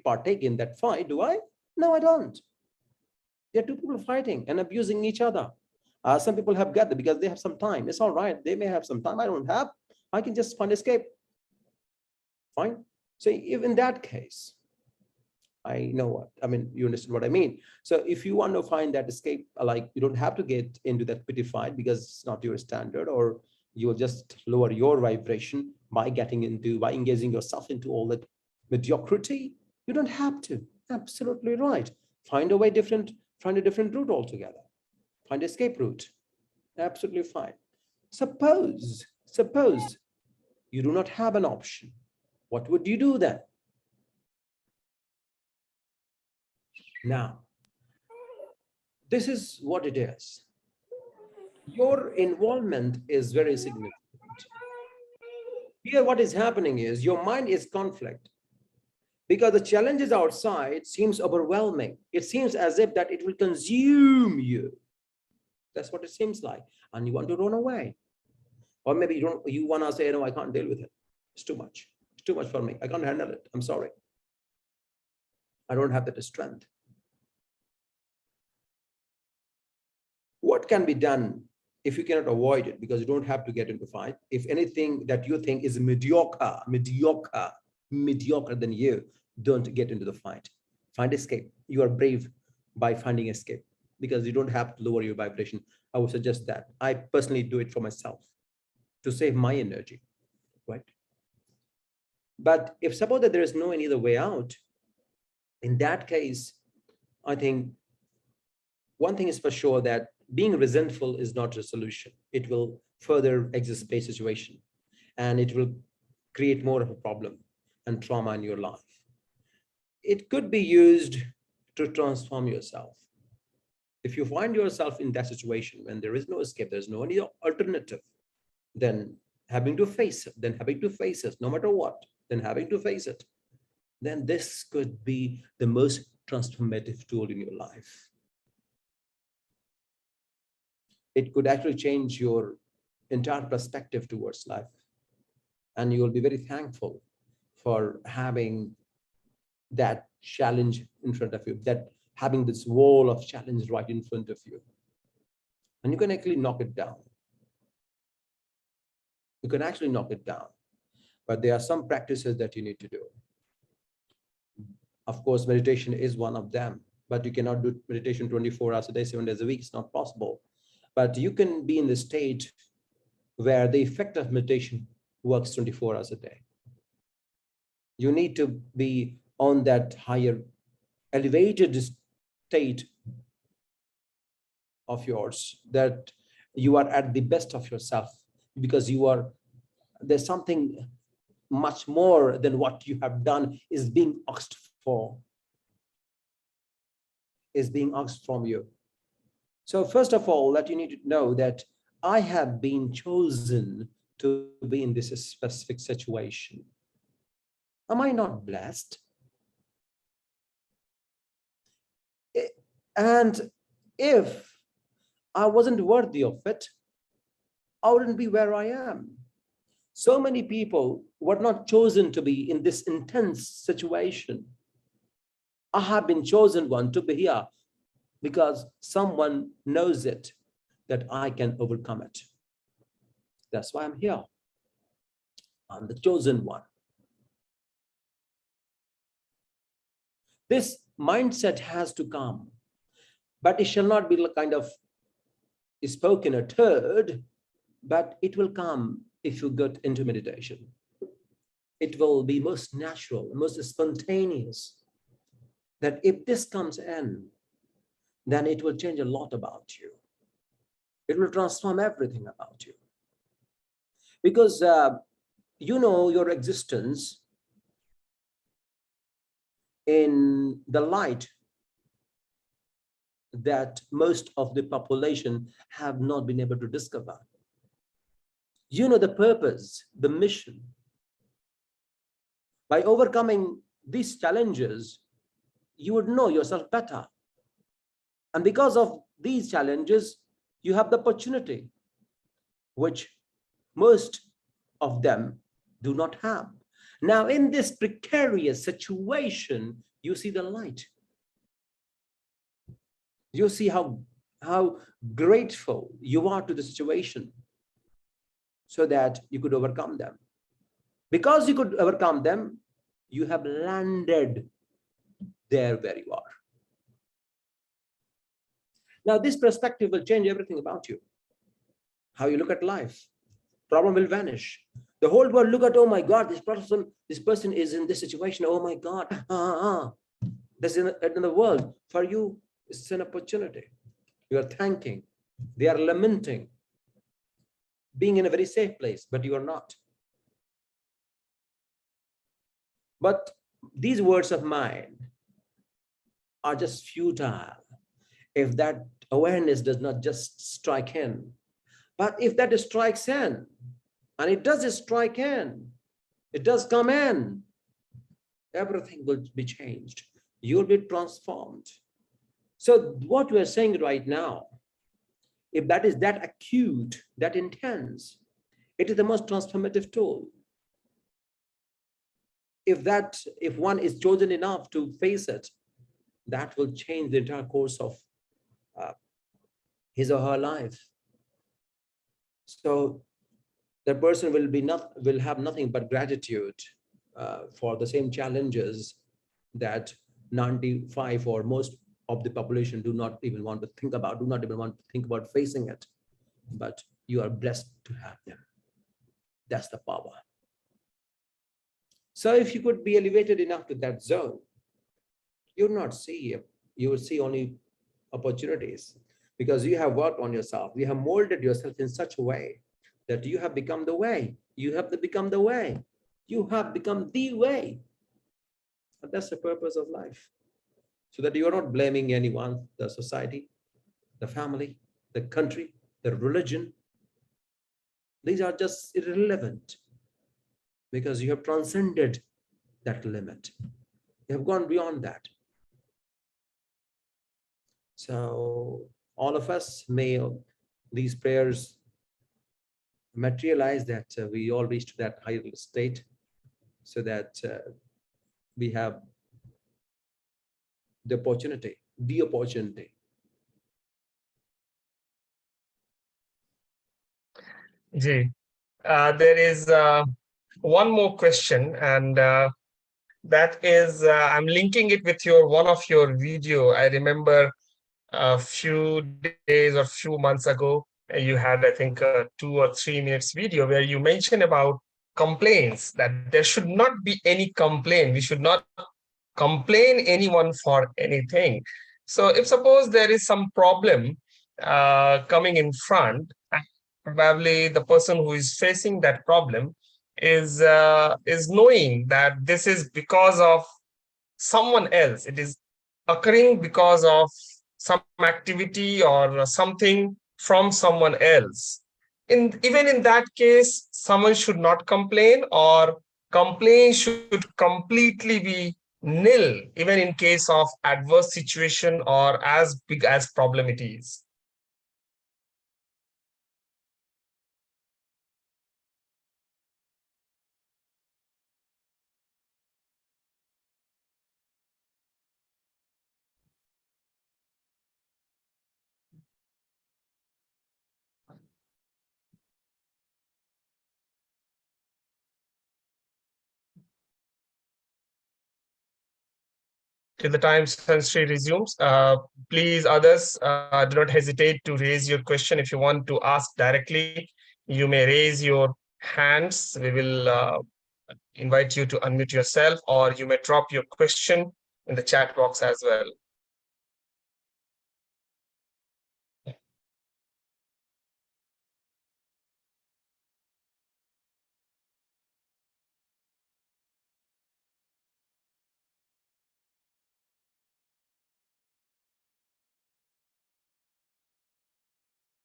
partake in that fight, do I? No, I don't. There are two people fighting and abusing each other. Some people have gathered because they have some time. It's all right. They may have some time. I don't have. I can just find escape. Fine. So if in that case, I know what, I mean, you understand what I mean. So if you want to find that escape, like you don't have to get into that pity fight because it's not your standard, or you will just lower your vibration by engaging yourself into all that mediocrity. You don't have to. Absolutely right. Find a different route altogether. Find escape route. Absolutely fine. Suppose you do not have an option. What would you do then? Now, this is what it is. Your involvement is very significant. Here, what is happening is your mind is conflict because the challenges outside seems overwhelming. It seems as if that it will consume you. That's what it seems like. And you want to run away. Or maybe you want to say, no, I can't deal with it. It's too much. It's too much for me. I can't handle it. I'm sorry. I don't have that strength. What can be done if you cannot avoid it? Because you don't have to get into fight. If anything that you think is mediocre than you, don't get into the fight. Find escape. You are brave by finding escape because you don't have to lower your vibration. I would suggest that. I personally do it for myself to save my energy, right? But if suppose that there is no any other way out, in that case, I think one thing is for sure, that being resentful is not a solution. It will further exacerbate situation and it will create more of a problem and trauma in your life. It could be used to transform yourself. If you find yourself in that situation when there is no escape, there's no any alternative, then having to face it, no matter what, then having to face it, then this could be the most transformative tool in your life. It could actually change your entire perspective towards life. And you will be very thankful for having that challenge in front of you, that having this wall of challenge right in front of you. And you can actually knock it down. You can actually knock it down. But there are some practices that you need to do. Of course, meditation is one of them, but you cannot do meditation 24 hours a day, 7 days a week. It's not possible. But you can be in the state where the effect of meditation works 24 hours a day. You need to be on that higher, elevated state of yours, that you are at the best of yourself, because there's something much more than what you have done is being asked for, is being asked from you. So first of all, that you need to know that I have been chosen to be in this specific situation. Am I not blessed? And if I wasn't worthy of it, I wouldn't be where I am. So many people were not chosen to be in this intense situation. I have been chosen one to be here because someone knows it, that I can overcome it. That's why I'm here. I'm the chosen one. This mindset has to come, but it shall not be kind of spoken a third, but it will come if you get into meditation. It will be most natural, most spontaneous, that if this comes in, then it will change a lot about you. It will transform everything about you. Because you know your existence in the light that most of the population have not been able to discover. You know the purpose, the mission. By overcoming these challenges, you would know yourself better. And because of these challenges, you have the opportunity, which most of them do not have. Now, in this precarious situation, you see the light. You see how grateful you are to the situation so that you could overcome them. Because you could overcome them, you have landed there where you are. Now, this perspective will change everything about you. How you look at life. Problem will vanish. The whole world look at, oh my God, this person is in this situation. Oh my God. That's in the world. For you, it's an opportunity. You are thanking. They are lamenting. Being in a very safe place, but you are not. But these words of mine are just futile if that awareness does not just strike in. But if that strikes in, and it does strike in, it does come in, everything will be changed. You'll be transformed. So what we're saying right now, if that is that acute, that intense, it is the most transformative tool. If one is chosen enough to face it, that will change the entire course of his or her life. So the person will have nothing but gratitude for the same challenges that 95 or most of the population do not even want to think about, facing it. But you are blessed to have them. That's the power. So if you could be elevated enough to that zone, you will see only opportunities, because you have worked on yourself. You have molded yourself in such a way that you have become the way. You have become the way. You have become the way. And that's the purpose of life. So that you are not blaming anyone, the society, the family, the country, the religion. These are just irrelevant, because you have transcended that limit. You have gone beyond that. So all of us, may these prayers materialize that we all reach to that higher state, so that we have the opportunity. Ji, there is one more question, and that is, I'm linking it with one of your video. I remember a few days or few months ago, you had, I think, a 2 or 3 minutes video where you mentioned about complaints, that there should not be any complaint. We should not complain anyone for anything. So if suppose there is some problem coming in front, probably the person who is facing that problem is knowing that this is because of someone else. It is occurring because of some activity or something from someone else. Even in that case, someone should not complain, or complaint should completely be nil, even in case of adverse situation or as big as problem it is. Till the time Shri resumes, please others, do not hesitate to raise your question. If you want to ask directly, you may raise your hands. We will invite you to unmute yourself, or you may drop your question in the chat box as well.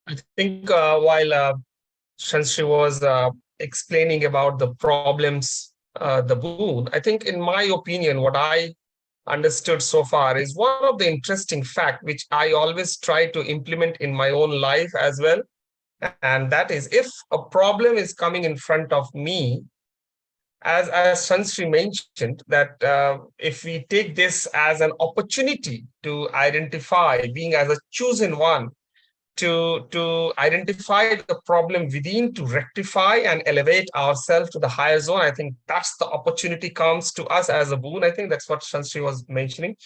I think while Shri was explaining about the problems, the boon, I think in my opinion, what I understood so far is one of the interesting fact which I always try to implement in my own life as well. And that is, if a problem is coming in front of me, as Shri mentioned, that if we take this as an opportunity to identify, being as a chosen one, to identify the problem within, to rectify and elevate ourselves to the higher zone, I think that's the opportunity comes to us as a boon. I think that's what Shri was mentioning.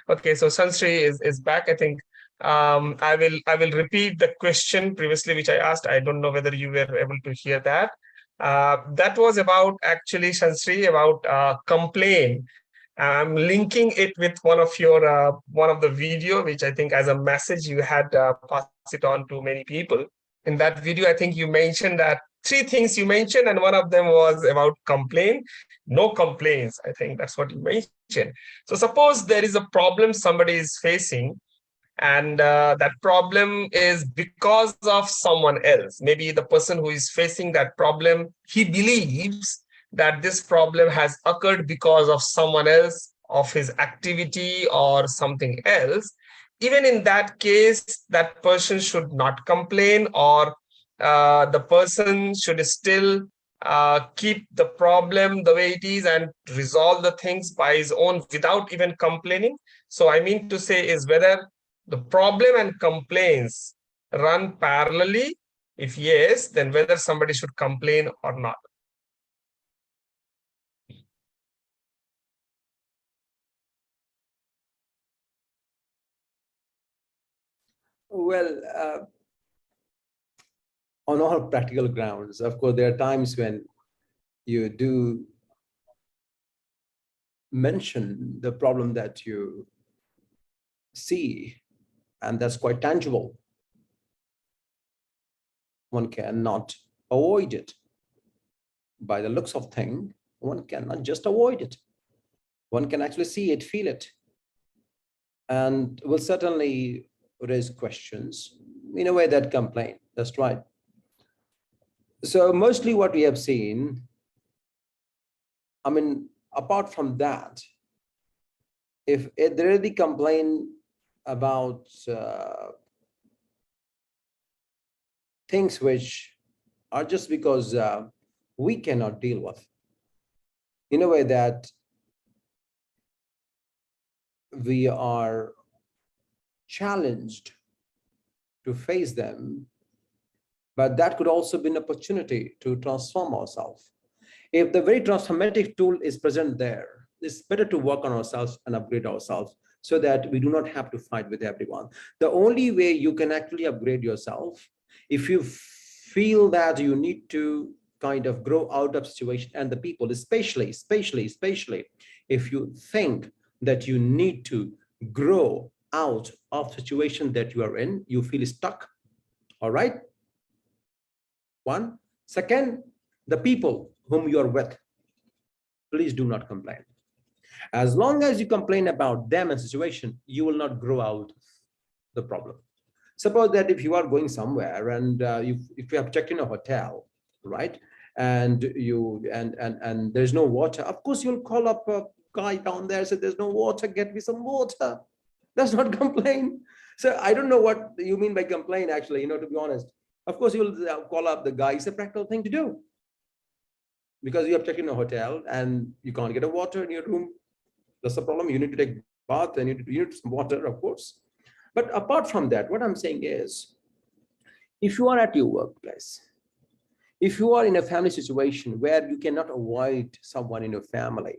Okay, so Shri is back. I think I will repeat the question previously which I asked. I don't know whether you were able to hear that. That was about actually Shri about complaint. I'm linking it with one of the video which I think as a message you had passed it on to many people. In that video, I think you mentioned that three things you mentioned, and one of them was about complaint. No complaints. I think that's what you mentioned. So suppose there is a problem somebody is facing, and that problem is because of someone else. Maybe the person who is facing that problem, he believes that this problem has occurred because of someone else, of his activity or something else. Even in that case, that person should not complain, or the person should still keep the problem the way it is and resolve the things by his own without even complaining. So I mean to say is whether the problem and complaints run parallelly. If yes, then whether somebody should complain or not. Well, on all practical grounds, of course, there are times when you do mention the problem that you see, and that's quite tangible. One cannot avoid it. By the looks of thing, one cannot just avoid it. One can actually see it, feel it, and will certainly raise questions in a way that complain. That's right. So mostly what we have seen, I mean, apart from that, if they really complain about things which are just because we cannot deal with, in a way that we are challenged to face them, but that could also be an opportunity to transform ourselves. If the very transformative tool is present there, it's better to work on ourselves and upgrade ourselves so that we do not have to fight with everyone. The only way you can actually upgrade yourself, if you feel that you need to kind of grow out of situation and the people, especially if you think that you need to grow out of situation that you are in, you feel stuck. All right. One. Second, the people whom you are with, please do not complain. As long as you complain about them and situation, you will not grow out the problem. Suppose that if you are going somewhere and if you have checked in a hotel, right, and there's no water, of course you'll call up a guy down there, say there's no water, get me some water. That's not complain. So I don't know what you mean by complain, actually, to be honest. Of course you'll call up the guy. It's a practical thing to do, because you have checked in a hotel and you can't get a water in your room. That's the problem. You need to take bath and you need some water, of course. But apart from that, what I'm saying is, if you are at your workplace, if you are in a family situation where you cannot avoid someone in your family,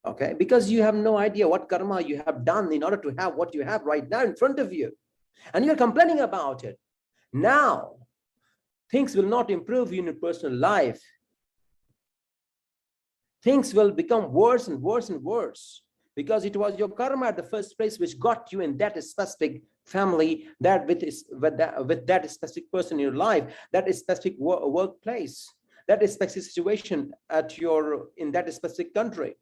okay, because you have no idea what karma you have done in order to have what you have right now in front of you, and you're complaining about it, now things will not improve in your personal life. Things will become worse and worse and worse, because it was your karma at the first place which got you in that specific family, that with that specific person in your life, that specific workplace, that specific situation in that specific country.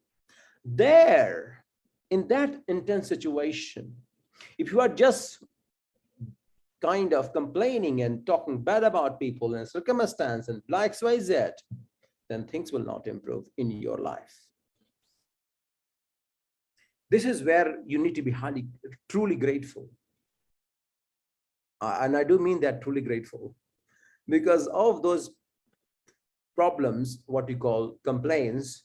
There, in that intense situation, if you are just kind of complaining and talking bad about people and circumstance and XYZ, then things will not improve in your life. This is where you need to be truly grateful. And I do mean that truly grateful, because of those problems, what you call complaints,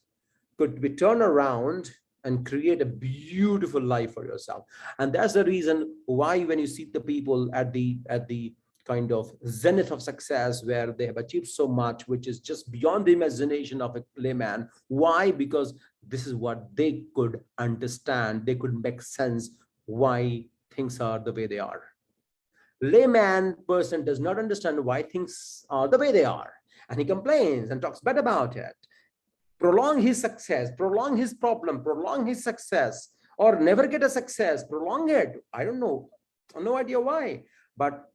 could be turned around and create a beautiful life for yourself. And that's the reason why when you see the people at the kind of zenith of success, where they have achieved so much which is just beyond the imagination of a layman. Why? Because this is what they could understand, they could make sense why things are the way they are. Layman person does not understand why things are the way they are, and he complains and talks bad about it, prolong his success, prolong his problem, prolong his success, or never get a success, prolong it. I don't know, no idea why. But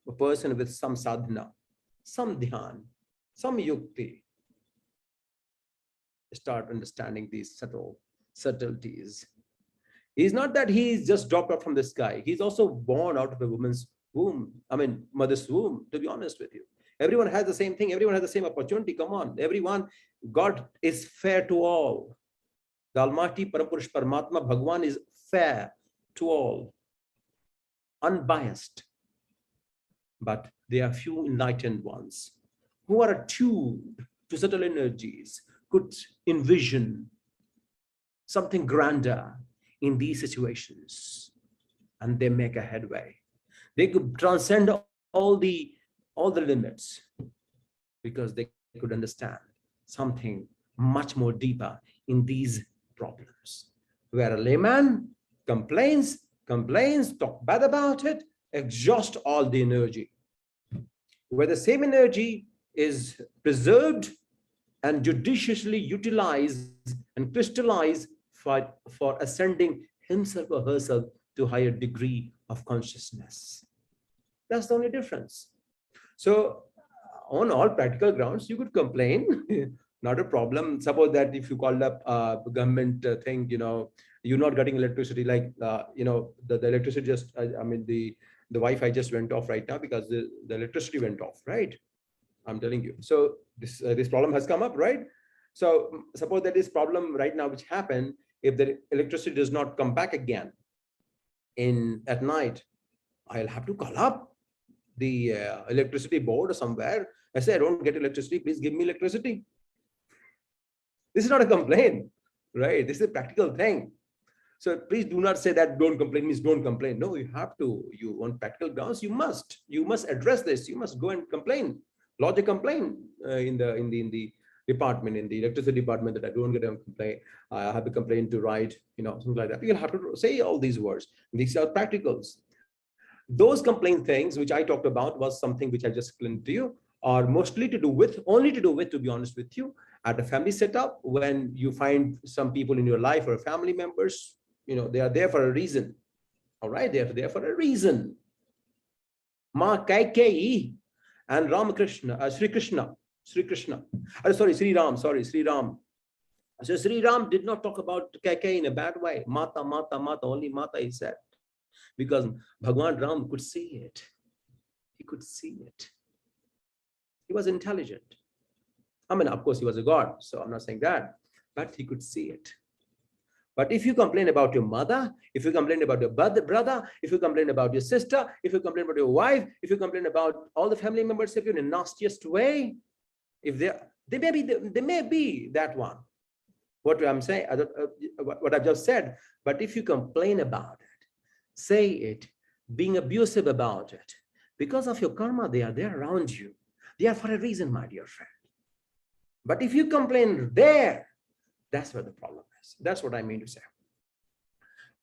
a person with some sadhana, some dhyan, some yukti, start understanding these subtleties. He's not that he's just dropped out from the sky. He's also born out of a woman's womb. I mean, mother's womb, to be honest with you. Everyone has the same thing. Everyone has the same opportunity. Come on, everyone. God is fair to all. The Almighty Parapurush Paramatma Bhagwan is fair to all, unbiased. But there are few enlightened ones who are attuned to subtle energies, could envision something grander in these situations, and they make a headway. They could transcend all the limits, because they could understand something much more deeper in these problems. Where a layman complains, talk bad about it, exhaust all the energy. Where the same energy is preserved and judiciously utilized and crystallized for ascending himself or herself to a higher degree of consciousness. That's the only difference. So on all practical grounds, you could complain, not a problem. Suppose that if you called up a government thing, you're not getting electricity, like, the electricity just, the Wi-Fi just went off right now because the electricity went off, right? I'm telling you. So this problem has come up, right? So suppose that this problem right now, which happened, if the electricity does not come back again at night, I'll have to call up the electricity board or somewhere. I say, I don't get electricity, please give me electricity. This is not a complaint, right? This is a practical thing. So please do not say that don't complain means don't complain. No, you have to. You on practical grounds, you must address this. You must go and complain, lodge a complaint in the department, in the electricity department, that I don't get a complaint. I have a complaint to write, something like that. You'll have to say all these words. These are practicals. Those complaint things which I talked about was something which I just explained to you, are mostly only to do with, to be honest with you, at a family setup. When you find some people in your life or family members, they are there for a reason. All right, they are there for a reason. Ma Kaikeyi and Ramakrishna, Sri Krishna. Sri Ram. So Sri Ram did not talk about Kaikeyi in a bad way. Mata, only Mata, he said. Because Bhagwan Ram could see it. He could see it. He was intelligent. Of course, he was a god, so I'm not saying that, but he could see it. But if you complain about your mother, if you complain about your brother, if you complain about your sister, if you complain about your wife, if you complain about all the family members of you in a nastiest way, if they may be that one. What I'm saying, what I've just said. But if you complain about it, say it, being abusive about it, because of your karma, they are there around you. They are for a reason, my dear friend. But if you complain there, that's where the problem is. That's what I mean to say.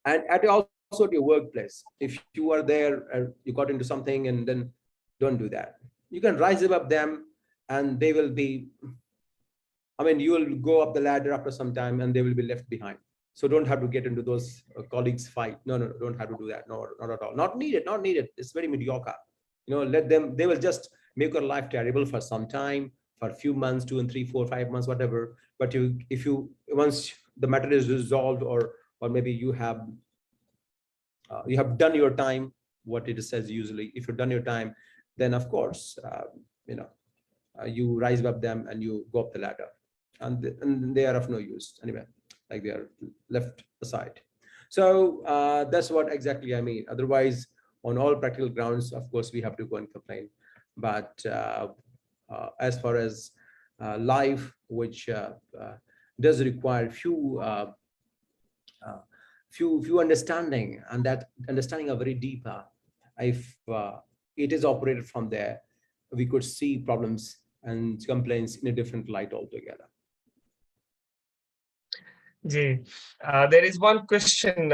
And also at your workplace, if you are there, you got into something, and then don't do that. You can rise above them, and they will be, you will go up the ladder after some time, and they will be left behind. So don't have to get into those colleagues fight. No, don't have to do that. No, not at all. Not needed. It's very mediocre. Let them, they will just make your life terrible for some time, for a few months, 2 and 3, 4, 5 months, whatever. But once the matter is resolved, or maybe you have done your time, what it says usually, if you've done your time, then of course, you rise above them and you go up the ladder, and they are of no use anyway. Like they are left aside. So that's what exactly I mean. Otherwise, on all practical grounds, of course, we have to go and complain. But as far as life, which does require uh, few understanding, and that understanding are very deeper. If it is operated from there, we could see problems and complaints in a different light altogether. Ji, there is one question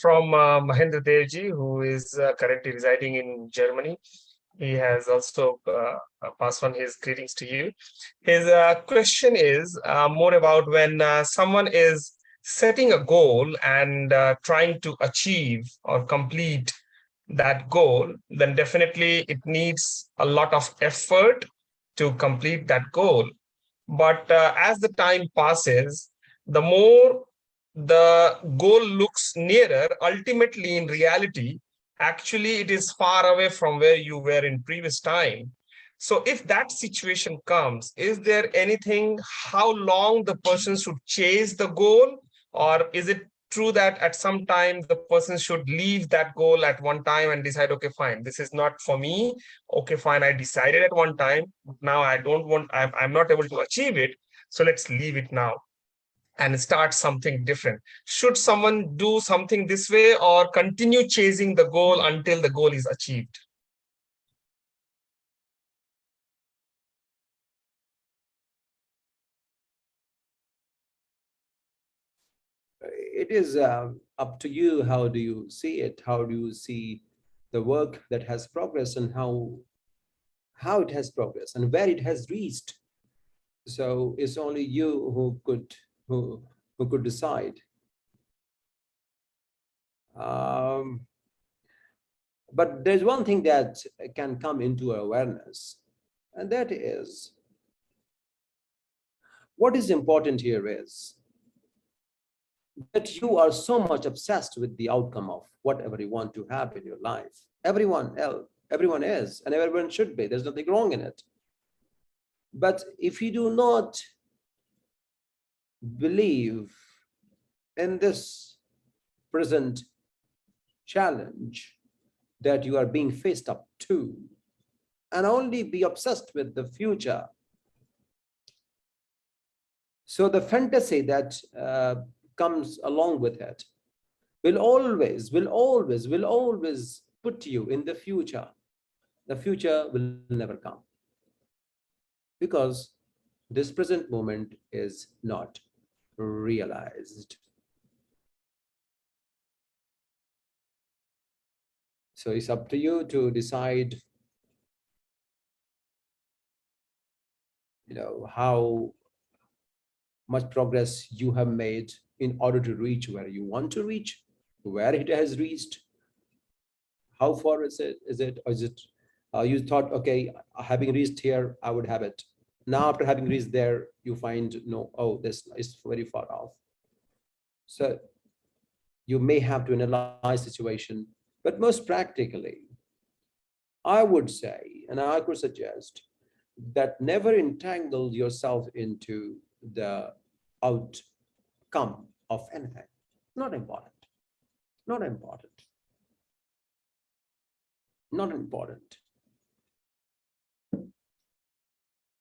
from Mahendra Devji, who is currently residing in Germany. He has also passed on his greetings to you. His question is more about when someone is setting a goal and trying to achieve or complete that goal, then definitely it needs a lot of effort to complete that goal. But as the time passes, the more the goal looks nearer, ultimately in reality, actually it is far away from where you were in previous time. So if that situation comes, is there anything how long the person should chase the goal, or is it true that at some time the person should leave that goal at one time and decide, okay, fine, this is not for me. Okay, fine, I decided at one time, now I don't want, I'm not able to achieve it, so let's leave it now and start something different. Should someone do something this way or continue chasing the goal until the goal is achieved? It is up to you. How do you see it? How do you see the work that has progressed, and how it has progressed and where it has reached? So it's only you who could decide. Um, but there's one thing that can come into awareness, and that is what is important here is that you are so much obsessed with the outcome of whatever you want to have in your life. Everyone is, and everyone should be. There's nothing wrong in it. But if you do not believe in this present challenge that you are being faced up to, and only be obsessed with the future, so the fantasy that comes along with it will always put you in the future. The future will never come because this present moment is not realized. So it's up to you to decide, how much progress you have made in order to reach where you want to reach, where it has reached, how far or is it you thought, okay, having reached here, I would have it. Now, after having reached there, you find, no, oh, this is very far off. So you may have to analyze situation, but most practically, I would say, and I could suggest that never entangle yourself into the outcome of anything. Not important. Not important. Not important.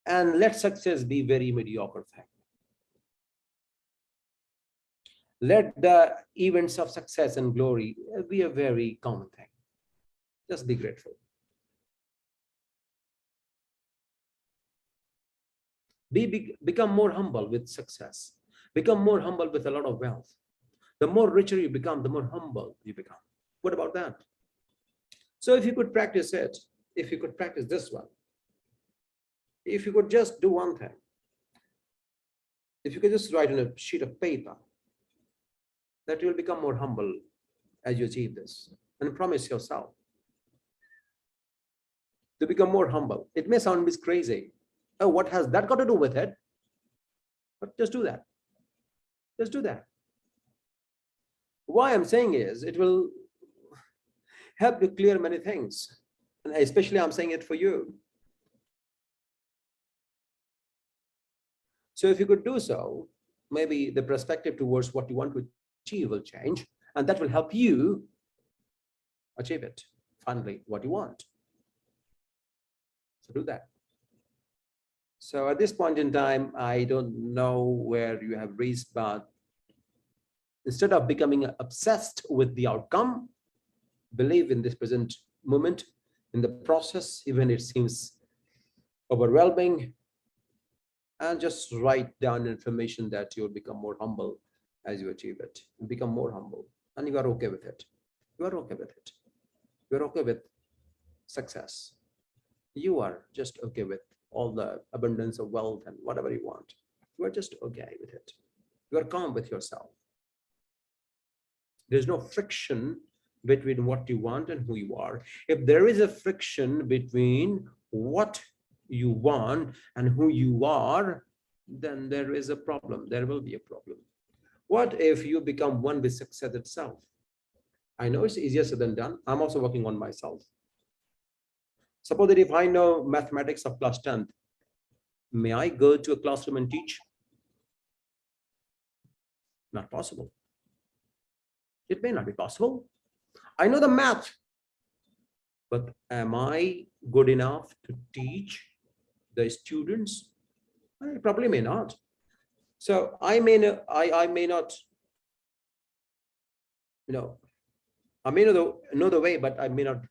And let success be very mediocre thing. Let the events of success and glory be a very common thing. Just be grateful. Become more humble with success. Become more humble with a lot of wealth. The more richer you become, the more humble you become. What about that? So if you could practice it, if you could practice this one, if you could just do one thing, if you could just write on a sheet of paper, that you will become more humble as you achieve this. And promise yourself to become more humble. It may sound a bit crazy. Oh, what has that got to do with it? But just do that. Just do that. Why I'm saying is it will help you clear many things. And especially I'm saying it for you. So if you could do so, maybe the perspective towards what you want to achieve will change, And that will help you achieve it, finally, what you want. So do that. So at this point in time, I don't know where you have reached, but instead of becoming obsessed with the outcome, believe in this present moment, in the process, even it seems overwhelming, and just write down information that you'll become more humble as you achieve it. You become more humble, and you are okay with it. You are okay with it. You are okay with success. You are just okay with all the abundance of wealth and whatever you want. You are just okay with it. You are calm with yourself. There's no friction between what you want and who you are. If there is a friction between what you want and who you are, then there is a problem. There will be a problem. What if you become one with success itself? I know it's easier said than done. I'm also working on myself. Suppose that if I know mathematics of class 10th, may I go to a classroom and teach? Not possible. It may not be possible. I know the math, but am I good enough to teach the students? I probably may not. So I may not, I may not, I may know the way, but I may not,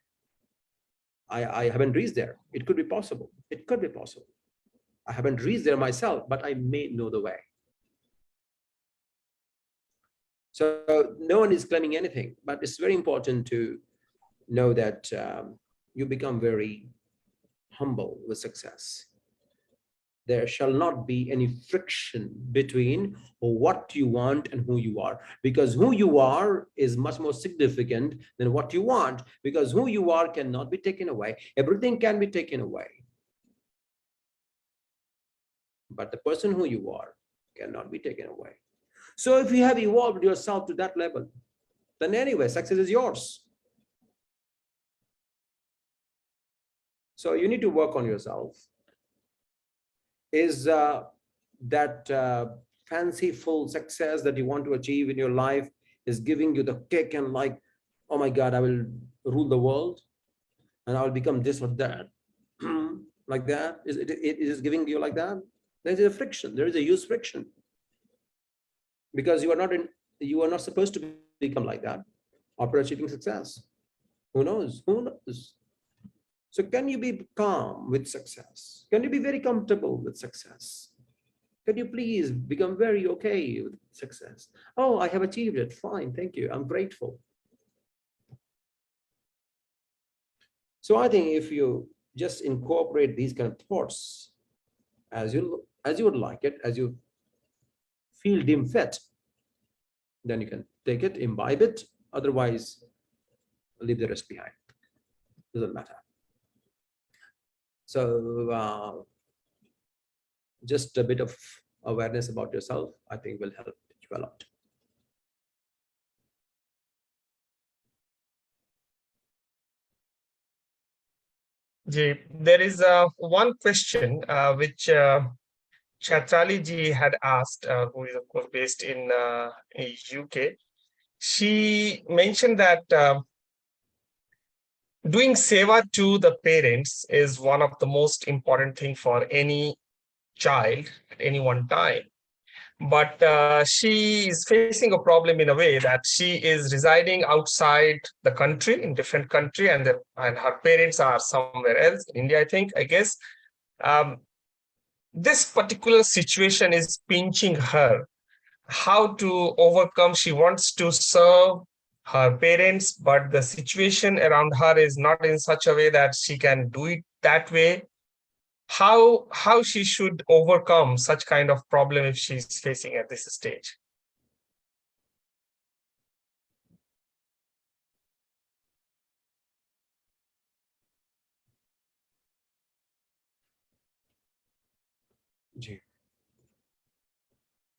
I haven't reached there. It could be possible. It could be possible. I haven't reached there myself, but I may know the way. So no one is claiming anything, but it's very important to know that you become very humble with success. There shall not be any friction between what you want and who you are, because who you are is much more significant than what you want, because who you are cannot be taken away. Everything can be taken away, but the person who you are cannot be taken away. So if you have evolved yourself to that level, then anyway, success is yours. So you need to work on yourself. Is that fanciful success that you want to achieve in your life is giving you the kick and like, oh my God, I will rule the world and I will become this or that, like that? It is giving you like that? There is a friction. There is a huge friction, because you are not supposed to become like that after achieving success. Who knows? Who knows? So can you be calm with success? Can you be very comfortable with success? Can you please become very okay with success? Oh, I have achieved it. Fine. Thank you. I'm grateful. So I think if you just incorporate these kind of thoughts as you would like it, as you feel deem fit, then you can take it, imbibe it. Otherwise, leave the rest behind. Doesn't matter. So just a bit of awareness about yourself, I think, will help you a lot. There is one question which Chatrali ji had asked, who is of course based in UK. She mentioned that doing seva to the parents is one of the most important thing for any child at any one time. But she is facing a problem in a way that she is residing outside the country, in different country, and her parents are somewhere else in India, I guess. Um, this particular situation is pinching her. How to overcome? She wants to serve her parents, but the situation around her is not in such a way that she can do it that way. How she should overcome such kind of problem if she's facing at this stage?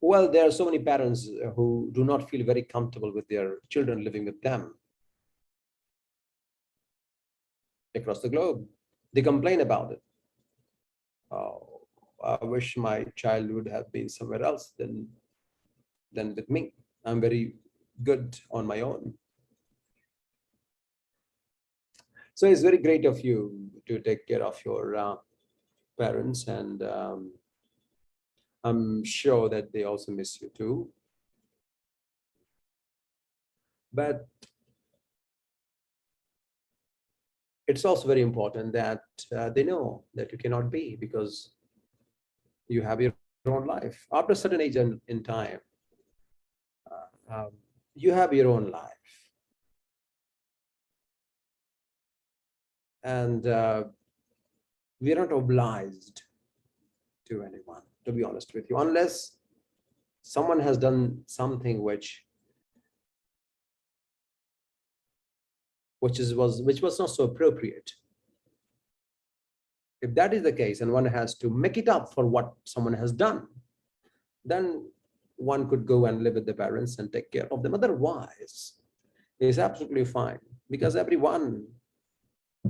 Well, there are so many parents who do not feel very comfortable with their children living with them across the globe. They complain about it. Oh, I wish my child would have been somewhere else than with me. I'm very good on my own. So it's very great of you to take care of your parents, and I'm sure that they also miss you too. But it's also very important that they know that you cannot be, because you have your own life. After a certain age in time, you have your own life. And we are not obliged to anyone, to be honest with you, unless someone has done something which was not so appropriate. If that is the case, and one has to make it up for what someone has done, then one could go and live with the parents and take care of them. Otherwise, it's absolutely fine, because everyone,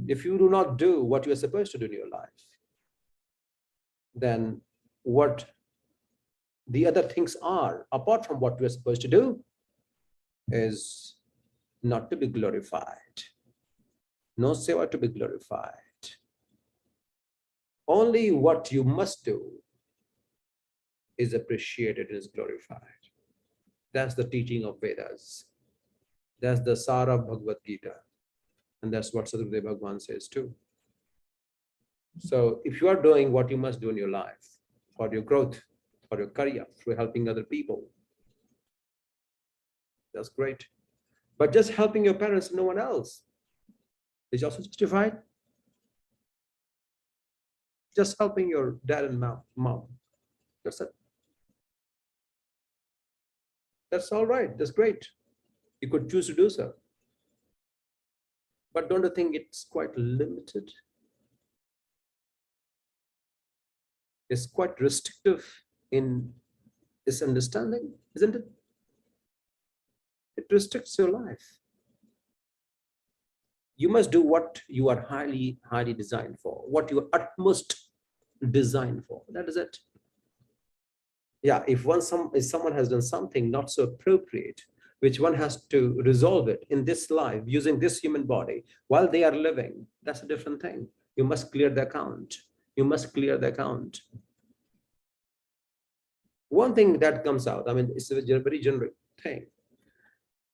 if you do not do what you are supposed to do in your life, then what the other things are, apart from what we are supposed to do, is not to be glorified. No seva to be glorified. Only what you must do is appreciated, is glorified. That's the teaching of Vedas. That's the Sara of Bhagavad Gita. And that's what Sadhguru Bhagavan says too. So if you are doing what you must do in your life, for your growth, for your career, for helping other people, that's great. But just helping your parents and no one else is also justified. Just helping your dad and mom. That's it. That's all right. That's great. You could choose to do so. But don't you think it's quite limited? It's quite restrictive in its understanding, isn't it? It restricts your life. You must do what you are highly, highly designed for, what you are utmost designed for. That is it. Yeah, if someone has done something not so appropriate, which one has to resolve it in this life using this human body while they are living, that's a different thing. You must clear the account. You must clear the account. One thing that comes out, I mean, it's a very generic thing.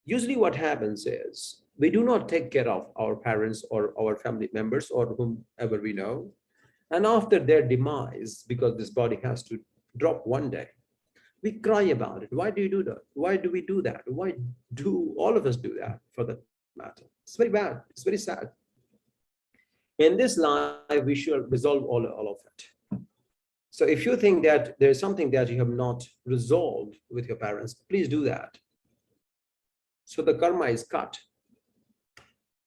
Usually what happens is we do not take care of our parents or our family members or whomever we know. And after their demise, because this body has to drop one day, we cry about it. Why do you do that? Why do we do that? Why do all of us do that, for that matter? It's very bad. It's very sad. In this life, we should resolve all of it. So if you think that there's something that you have not resolved with your parents, please do that. So the karma is cut.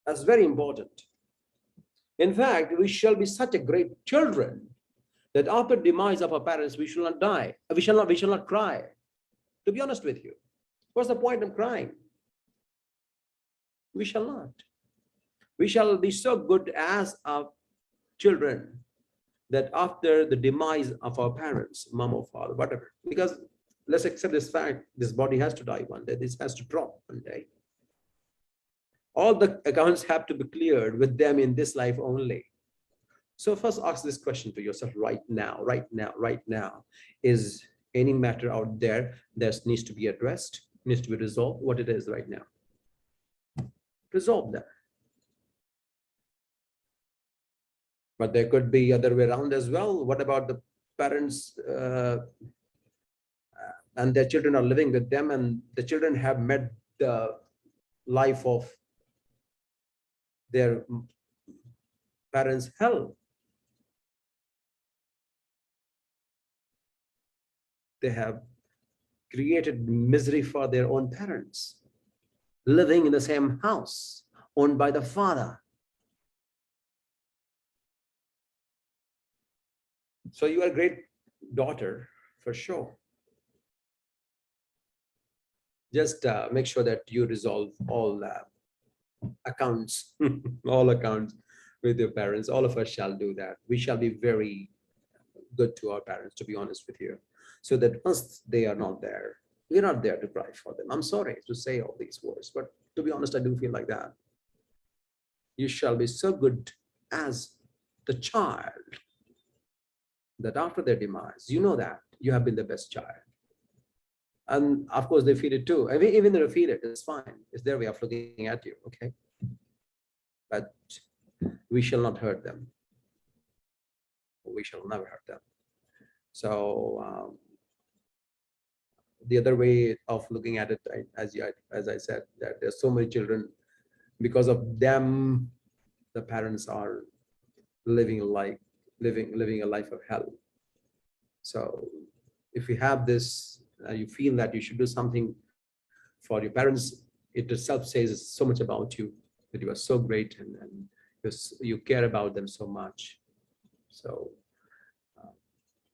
That's very important. In fact, we shall be such a great children that after demise of our parents, we shall not die. We shall not cry. To be honest with you, what's the point of crying? We shall not. We shall be so good as our children that after the demise of our parents, mom or father, whatever, because let's accept this fact, this body has to die one day, this has to drop one day. All the accounts have to be cleared with them in this life only. So first ask this question to yourself right now. Is any matter out there that needs to be addressed, needs to be resolved, what it is right now? Resolve that. But there could be other way around as well. What about the parents and their children are living with them, and the children have met the life of their parents' hell? They have created misery for their own parents, living in the same house, owned by the father. So you are a great daughter, for sure. Just make sure that you resolve all accounts, all accounts with your parents. All of us shall do that. We shall be very good to our parents, to be honest with you, so that once they are not there, We're not there to cry for them. I'm sorry to say all these words, but to be honest, I do feel like that. You shall be so good as the child that after their demise, you know that you have been the best child. And of course, they feel it too. I mean, even though they feel it, it's fine. It's their way of looking at you, okay? But we shall not hurt them. We shall never hurt them. So the other way of looking at it, as I said, that there's so many children, because of them, the parents are living a life of hell. So if you have this, you feel that you should do something for your parents, it itself says so much about you, that you are so great and you care about them so much. So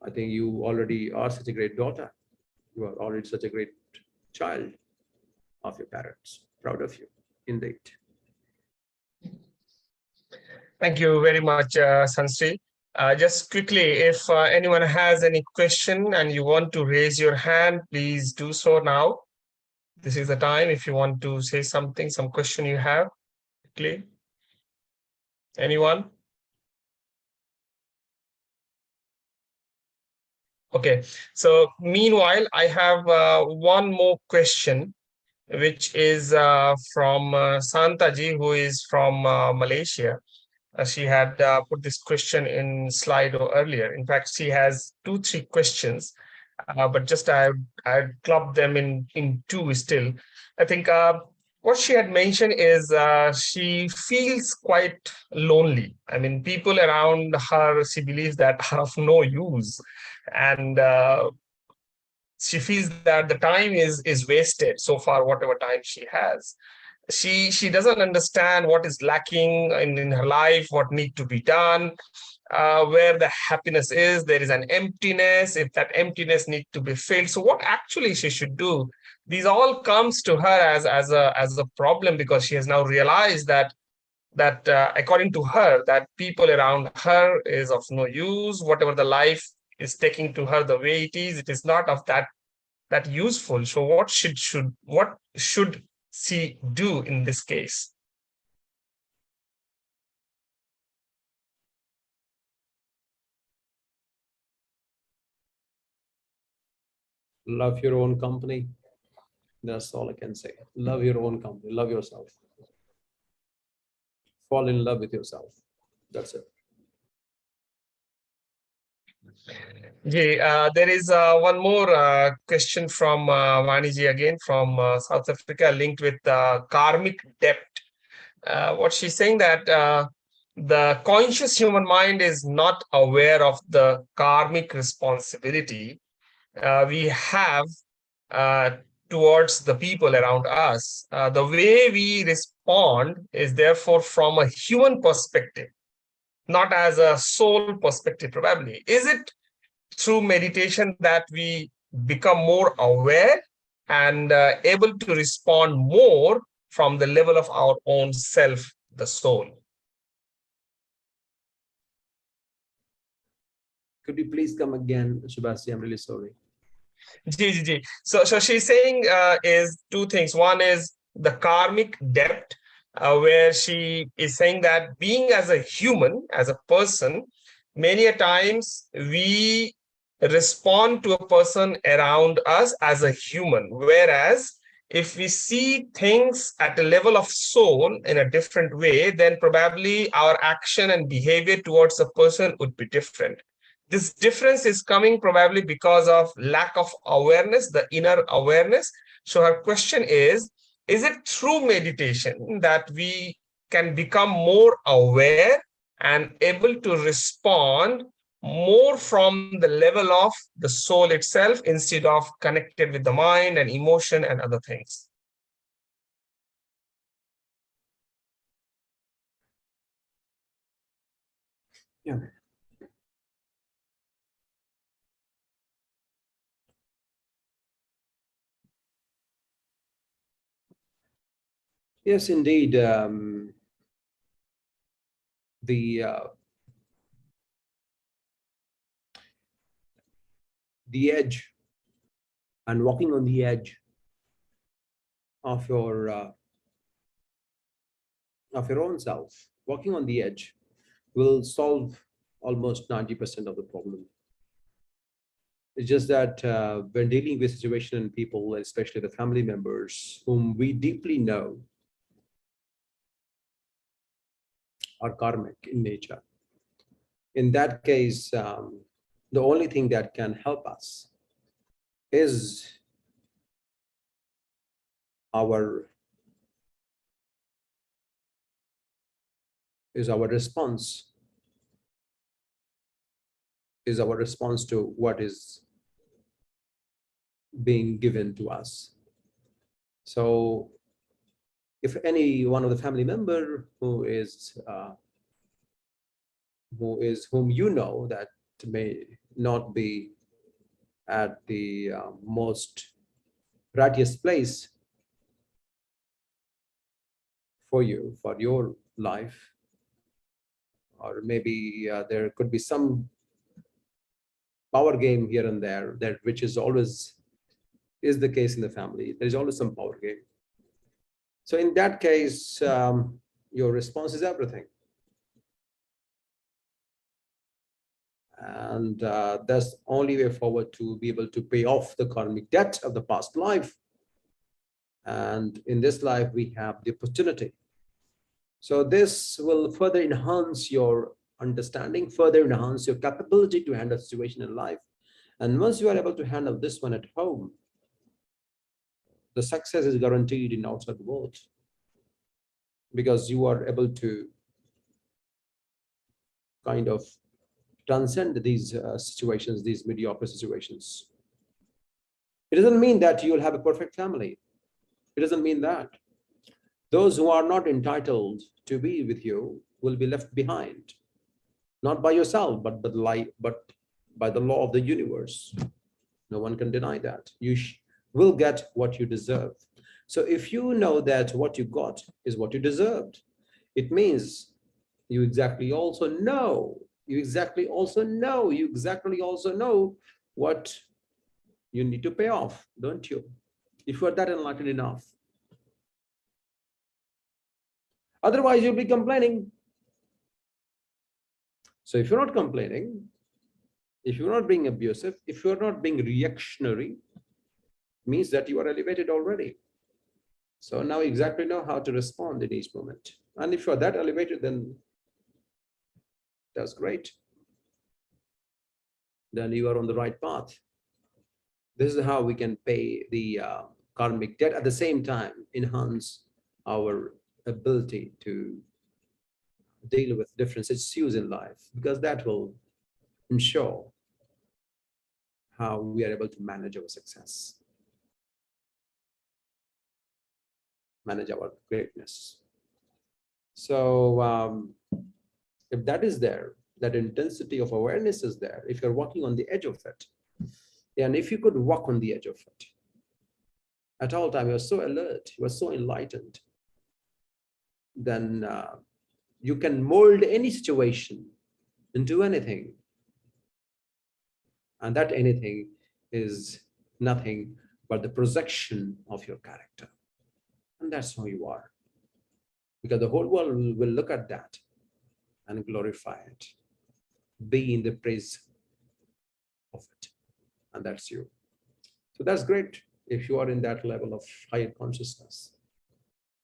I think you already are such a great daughter. You are already such a great child of your parents. Proud of you, indeed. Thank you very much, Sansri. Just quickly, if anyone has any question and you want to raise your hand, please do so now. This is the time if you want to say something, some question you have. Quickly. Anyone? Okay. So meanwhile, I have one more question, which is from Santaji, who is from Malaysia. She had put this question in Slido earlier. In fact, she has 2-3 questions, but just I clubbed them in two still. I think what she had mentioned is she feels quite lonely. I mean, people around her, she believes that are of no use, and she feels that the time is wasted so far, whatever time she has. She doesn't understand what is lacking in her life, what need to be done, where the happiness is. There is an emptiness. If that emptiness need to be filled, so what actually she should do? These all comes to her as a problem, because she has now realized that according to her, that people around her is of no use. Whatever the life is taking to her, the way it is not of that useful. So what should she do in this case? Love your own company. That's all I can say. Love your own company. Love yourself. Fall in love with yourself. That's it. There is one more question from Vaniji again from South Africa, linked with karmic debt. What she's saying that the conscious human mind is not aware of the karmic responsibility we have uh, towards the people around us. The way we respond is therefore from a human perspective, not as a soul perspective, probably. Is it through meditation that we become more aware and able to respond more from the level of our own self, the soul? Could you please come again, Shubhasi? I'm really sorry. So she's saying is two things. One is the karmic debt, where she is saying that being as a human, as a person, many a times we respond to a person around us as a human, whereas if we see things at a level of soul in a different way, then probably our action and behavior towards a person would be different. This difference is coming probably because of lack of awareness, the inner awareness. So her question is it through meditation that we can become more aware and able to respond more from the level of the soul itself, instead of connected with the mind and emotion and other things? Yeah. Yes, indeed. The edge and walking on the edge of your own self, walking on the edge will solve almost 90% of the problem. It's just that when dealing with situation and people, especially the family members whom we deeply know are karmic in nature, in that case, the only thing that can help us is our response, to what is being given to us. So if any one of the family member whom you know that may not be at the most righteous place for you, for your life, or maybe there could be some power game here and there, that which is always is the case in the family. There is always some power game. So in that case, your response is everything. And that's the only way forward to be able to pay off the karmic debt of the past life. And in this life, we have the opportunity. So this will further enhance your understanding, further enhance your capability to handle situation in life. And once you are able to handle this one at home, the success is guaranteed in outside world, because you are able to kind of transcend these situations, these mediocre situations. It doesn't mean that you'll have a perfect family. It doesn't mean that. Those who are not entitled to be with you will be left behind, not by yourself, but by the law of the universe. No one can deny that. You will get what you deserve. So if you know that what you got is what you deserved, it means you exactly also know what you need to pay off, don't you? If you are that enlightened enough. Otherwise, you'll be complaining. So if you're not complaining, if you're not being abusive, if you're not being reactionary, means that you are elevated already. So now you exactly know how to respond in each moment. And if you're that elevated, then that's great. Then you are on the right path. This is how we can pay the karmic debt, at the same time enhance our ability to deal with different issues in life, because that will ensure how we are able to manage our success, manage our greatness. So if that is there, that intensity of awareness is there, if you're walking on the edge of it, and if you could walk on the edge of it at all time, you're so alert, you're so enlightened, then you can mold any situation into anything. And that anything is nothing but the projection of your character. And that's who you are. Because the whole world will look at that and glorify it, be in the praise of it. And that's you. So that's great if you are in that level of higher consciousness.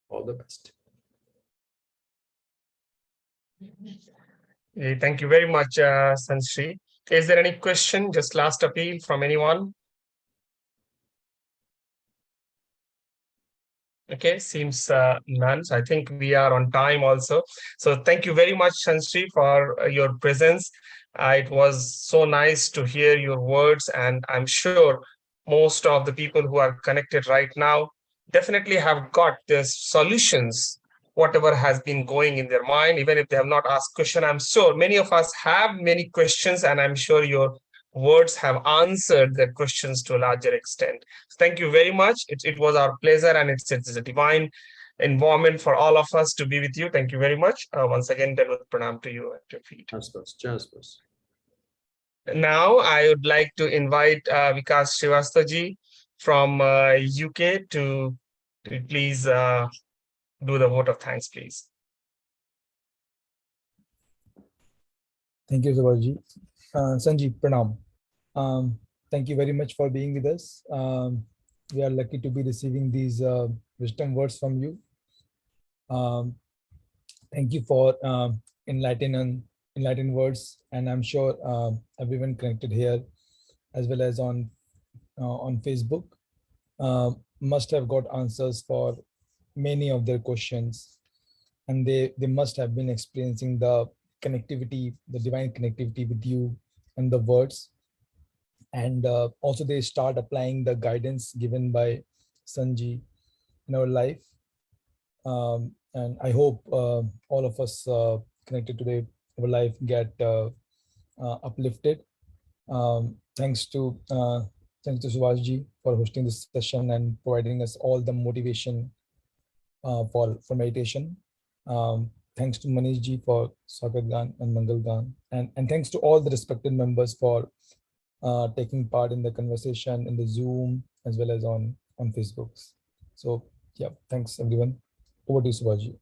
All the best. Thank you very much, Sant Shri. Is there any question? Just last appeal from anyone? Okay, seems none. So I think we are on time also. So thank you very much, Sant Shri, for your presence. It was so nice to hear your words, and I'm sure most of the people who are connected right now definitely have got the solutions, whatever has been going in their mind, even if they have not asked question. I'm sure many of us have many questions, and I'm sure your words have answered the questions to a larger extent. Thank you very much. It was our pleasure, and it's a divine environment for all of us to be with you. Thank you very much. Once again, Danut Pranam to you at your feet. Now, I would like to invite Vikas Srivastava ji from UK to please do the vote of thanks, please. Thank you, Subhaji. Sanjeev, Pranam. Thank you very much for being with us. We are lucky to be receiving these wisdom words from you. Thank you for enlightened words, and I'm sure everyone connected here, as well as on Facebook, must have got answers for many of their questions, and they must have been experiencing the connectivity, the divine connectivity with you and the words. And also they start applying the guidance given by Sanji in our life. And I hope all of us connected today, our life get uplifted. Thanks to Subhashji for hosting this session and providing us all the motivation for meditation. Thanks to Manishji for Swagat and Mangal, and thanks to all the respected members for taking part in the conversation in the Zoom as well as on Facebook. So yeah, thanks everyone. Over to you, Subhaji.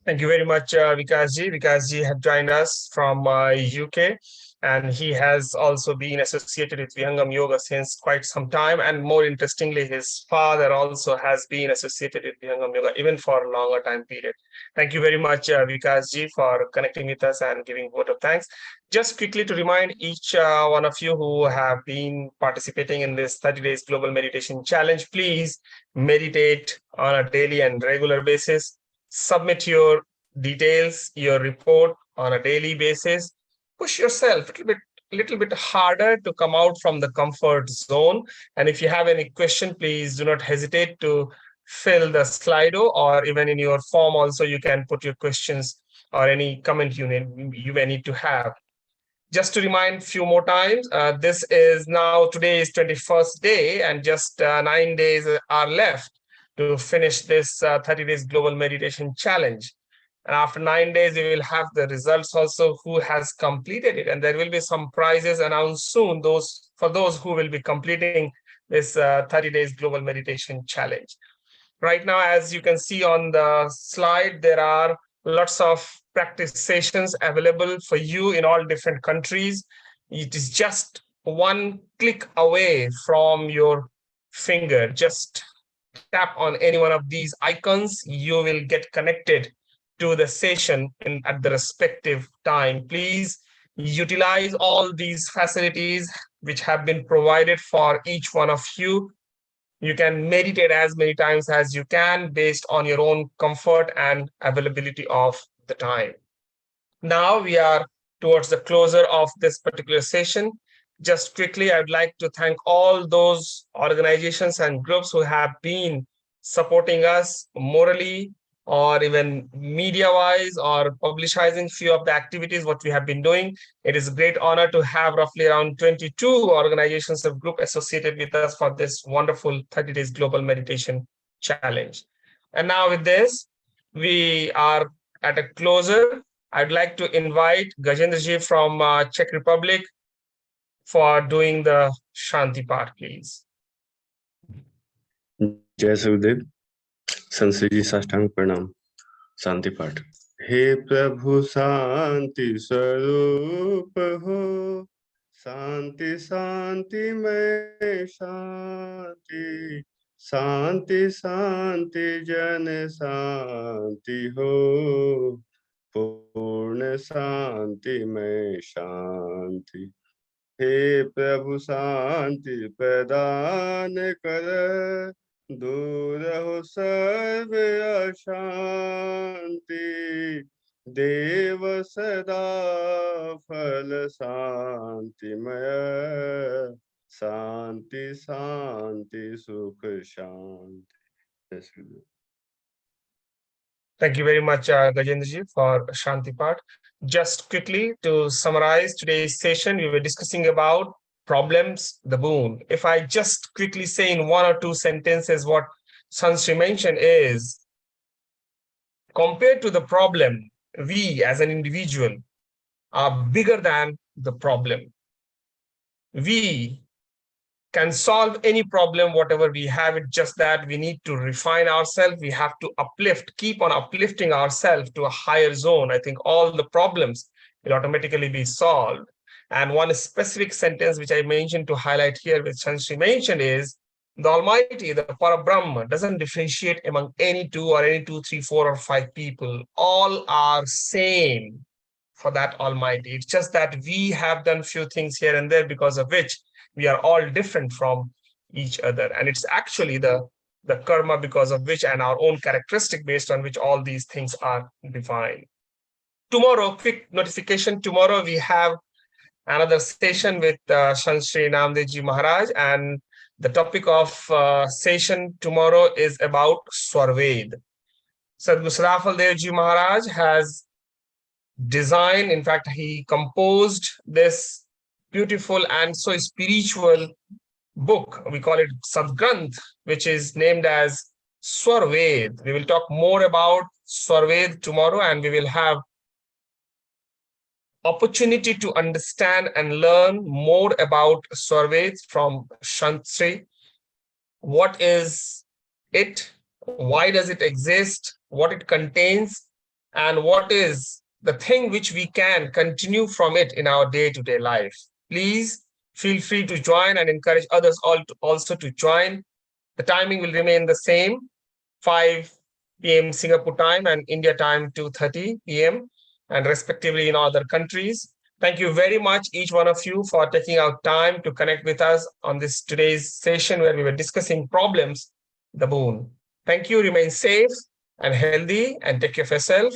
Thank you very much, Vikasji. Vikasji had joined us from UK, and he has also been associated with Vihangam Yoga since quite some time. And more interestingly, his father also has been associated with Vihangam Yoga even for a longer time period. Thank you very much, Vikasji, for connecting with us and giving vote of thanks. Just quickly to remind each one of you who have been participating in this 30 days global meditation challenge, please meditate on a daily and regular basis. Submit your details, your report on a daily basis. Push yourself a little bit harder to come out from the comfort zone. And if you have any question, please do not hesitate to fill the Slido, or even in your form also you can put your questions or any comment you may need to have. Just to remind a few more times, today is 21st day, and just 9 days are left to finish this 30 days global meditation challenge. And after 9 days, we will have the results also who has completed it. And there will be some prizes announced soon, for those who will be completing this 30 days global meditation challenge. Right now, as you can see on the slide, there are lots of practice sessions available for you in all different countries. It is just one click away from your finger. Just tap on any one of these icons, you will get connected to the session at the respective time. Please utilize all these facilities which have been provided for each one of you. You can meditate as many times as you can based on your own comfort and availability of the time. Now we are towards the closer of this particular session. Just quickly, I'd like to thank all those organizations and groups who have been supporting us morally or even media-wise or publicizing few of the activities what we have been doing. It is a great honor to have roughly around 22 organizations of group associated with us for this wonderful 30 days global meditation challenge. And now with this, we are at a closer. I'd like to invite Gajendraji from Czech Republic for doing the Shanti part, please. जय सुखदेव, संत जी साष्टांग प्रणाम। शांति पाठ। हे प्रभु शांति स्वरूप हो, शांति शांति में शांति, शांति शांति जन शांति हो, पूर्ण शांति में शांति। हे प्रभु शांति प्रदान कर, दूर हो सर्व अशांति, देव सदा फल शांतिमय, शांति शांति सुख शांति। Thank you very much, Gajendraji, for Shanti part. Just quickly to summarize today's session, we were discussing about problems, the boon. If I just quickly say in one or two sentences what Sant mentioned is, compared to the problem, we as an individual are bigger than the problem. We can solve any problem, whatever we have. It's just that we need to refine ourselves. We have to uplift, keep on uplifting ourselves to a higher zone. I think all the problems will automatically be solved. And one specific sentence which I mentioned to highlight here, which Shri mentioned, is the Almighty, the Parabrahma, doesn't differentiate among any two or any 2, 3, 4, or 5 people. All are same for that Almighty. It's just that we have done few things here and there, because of which we are all different from each other. And it's actually the karma because of which, and our own characteristic based on which all these things are defined. Tomorrow, quick notification, tomorrow we have another session with Shri Naamdeo Maharaj, and the topic of session tomorrow is about Swarved. Sadhguru Sarafal Devji Maharaj has designed, in fact, he composed this beautiful and so spiritual book. We call it Sadgranth, which is named as Swarved. We will talk more about Swarved tomorrow, and we will have opportunity to understand and learn more about Swarved from Shri. What is it? Why does it exist? What it contains? And what is the thing which we can continue from it in our day-to-day life? Please feel free to join and encourage others also to join. The timing will remain the same, 5 p.m. Singapore time and India time 2:30 p.m. and respectively in other countries. Thank you very much, each one of you, for taking out time to connect with us on this today's session where we were discussing problems, the boon. Thank you. Remain safe and healthy and take care of yourself.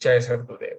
Jai Sadgurudev.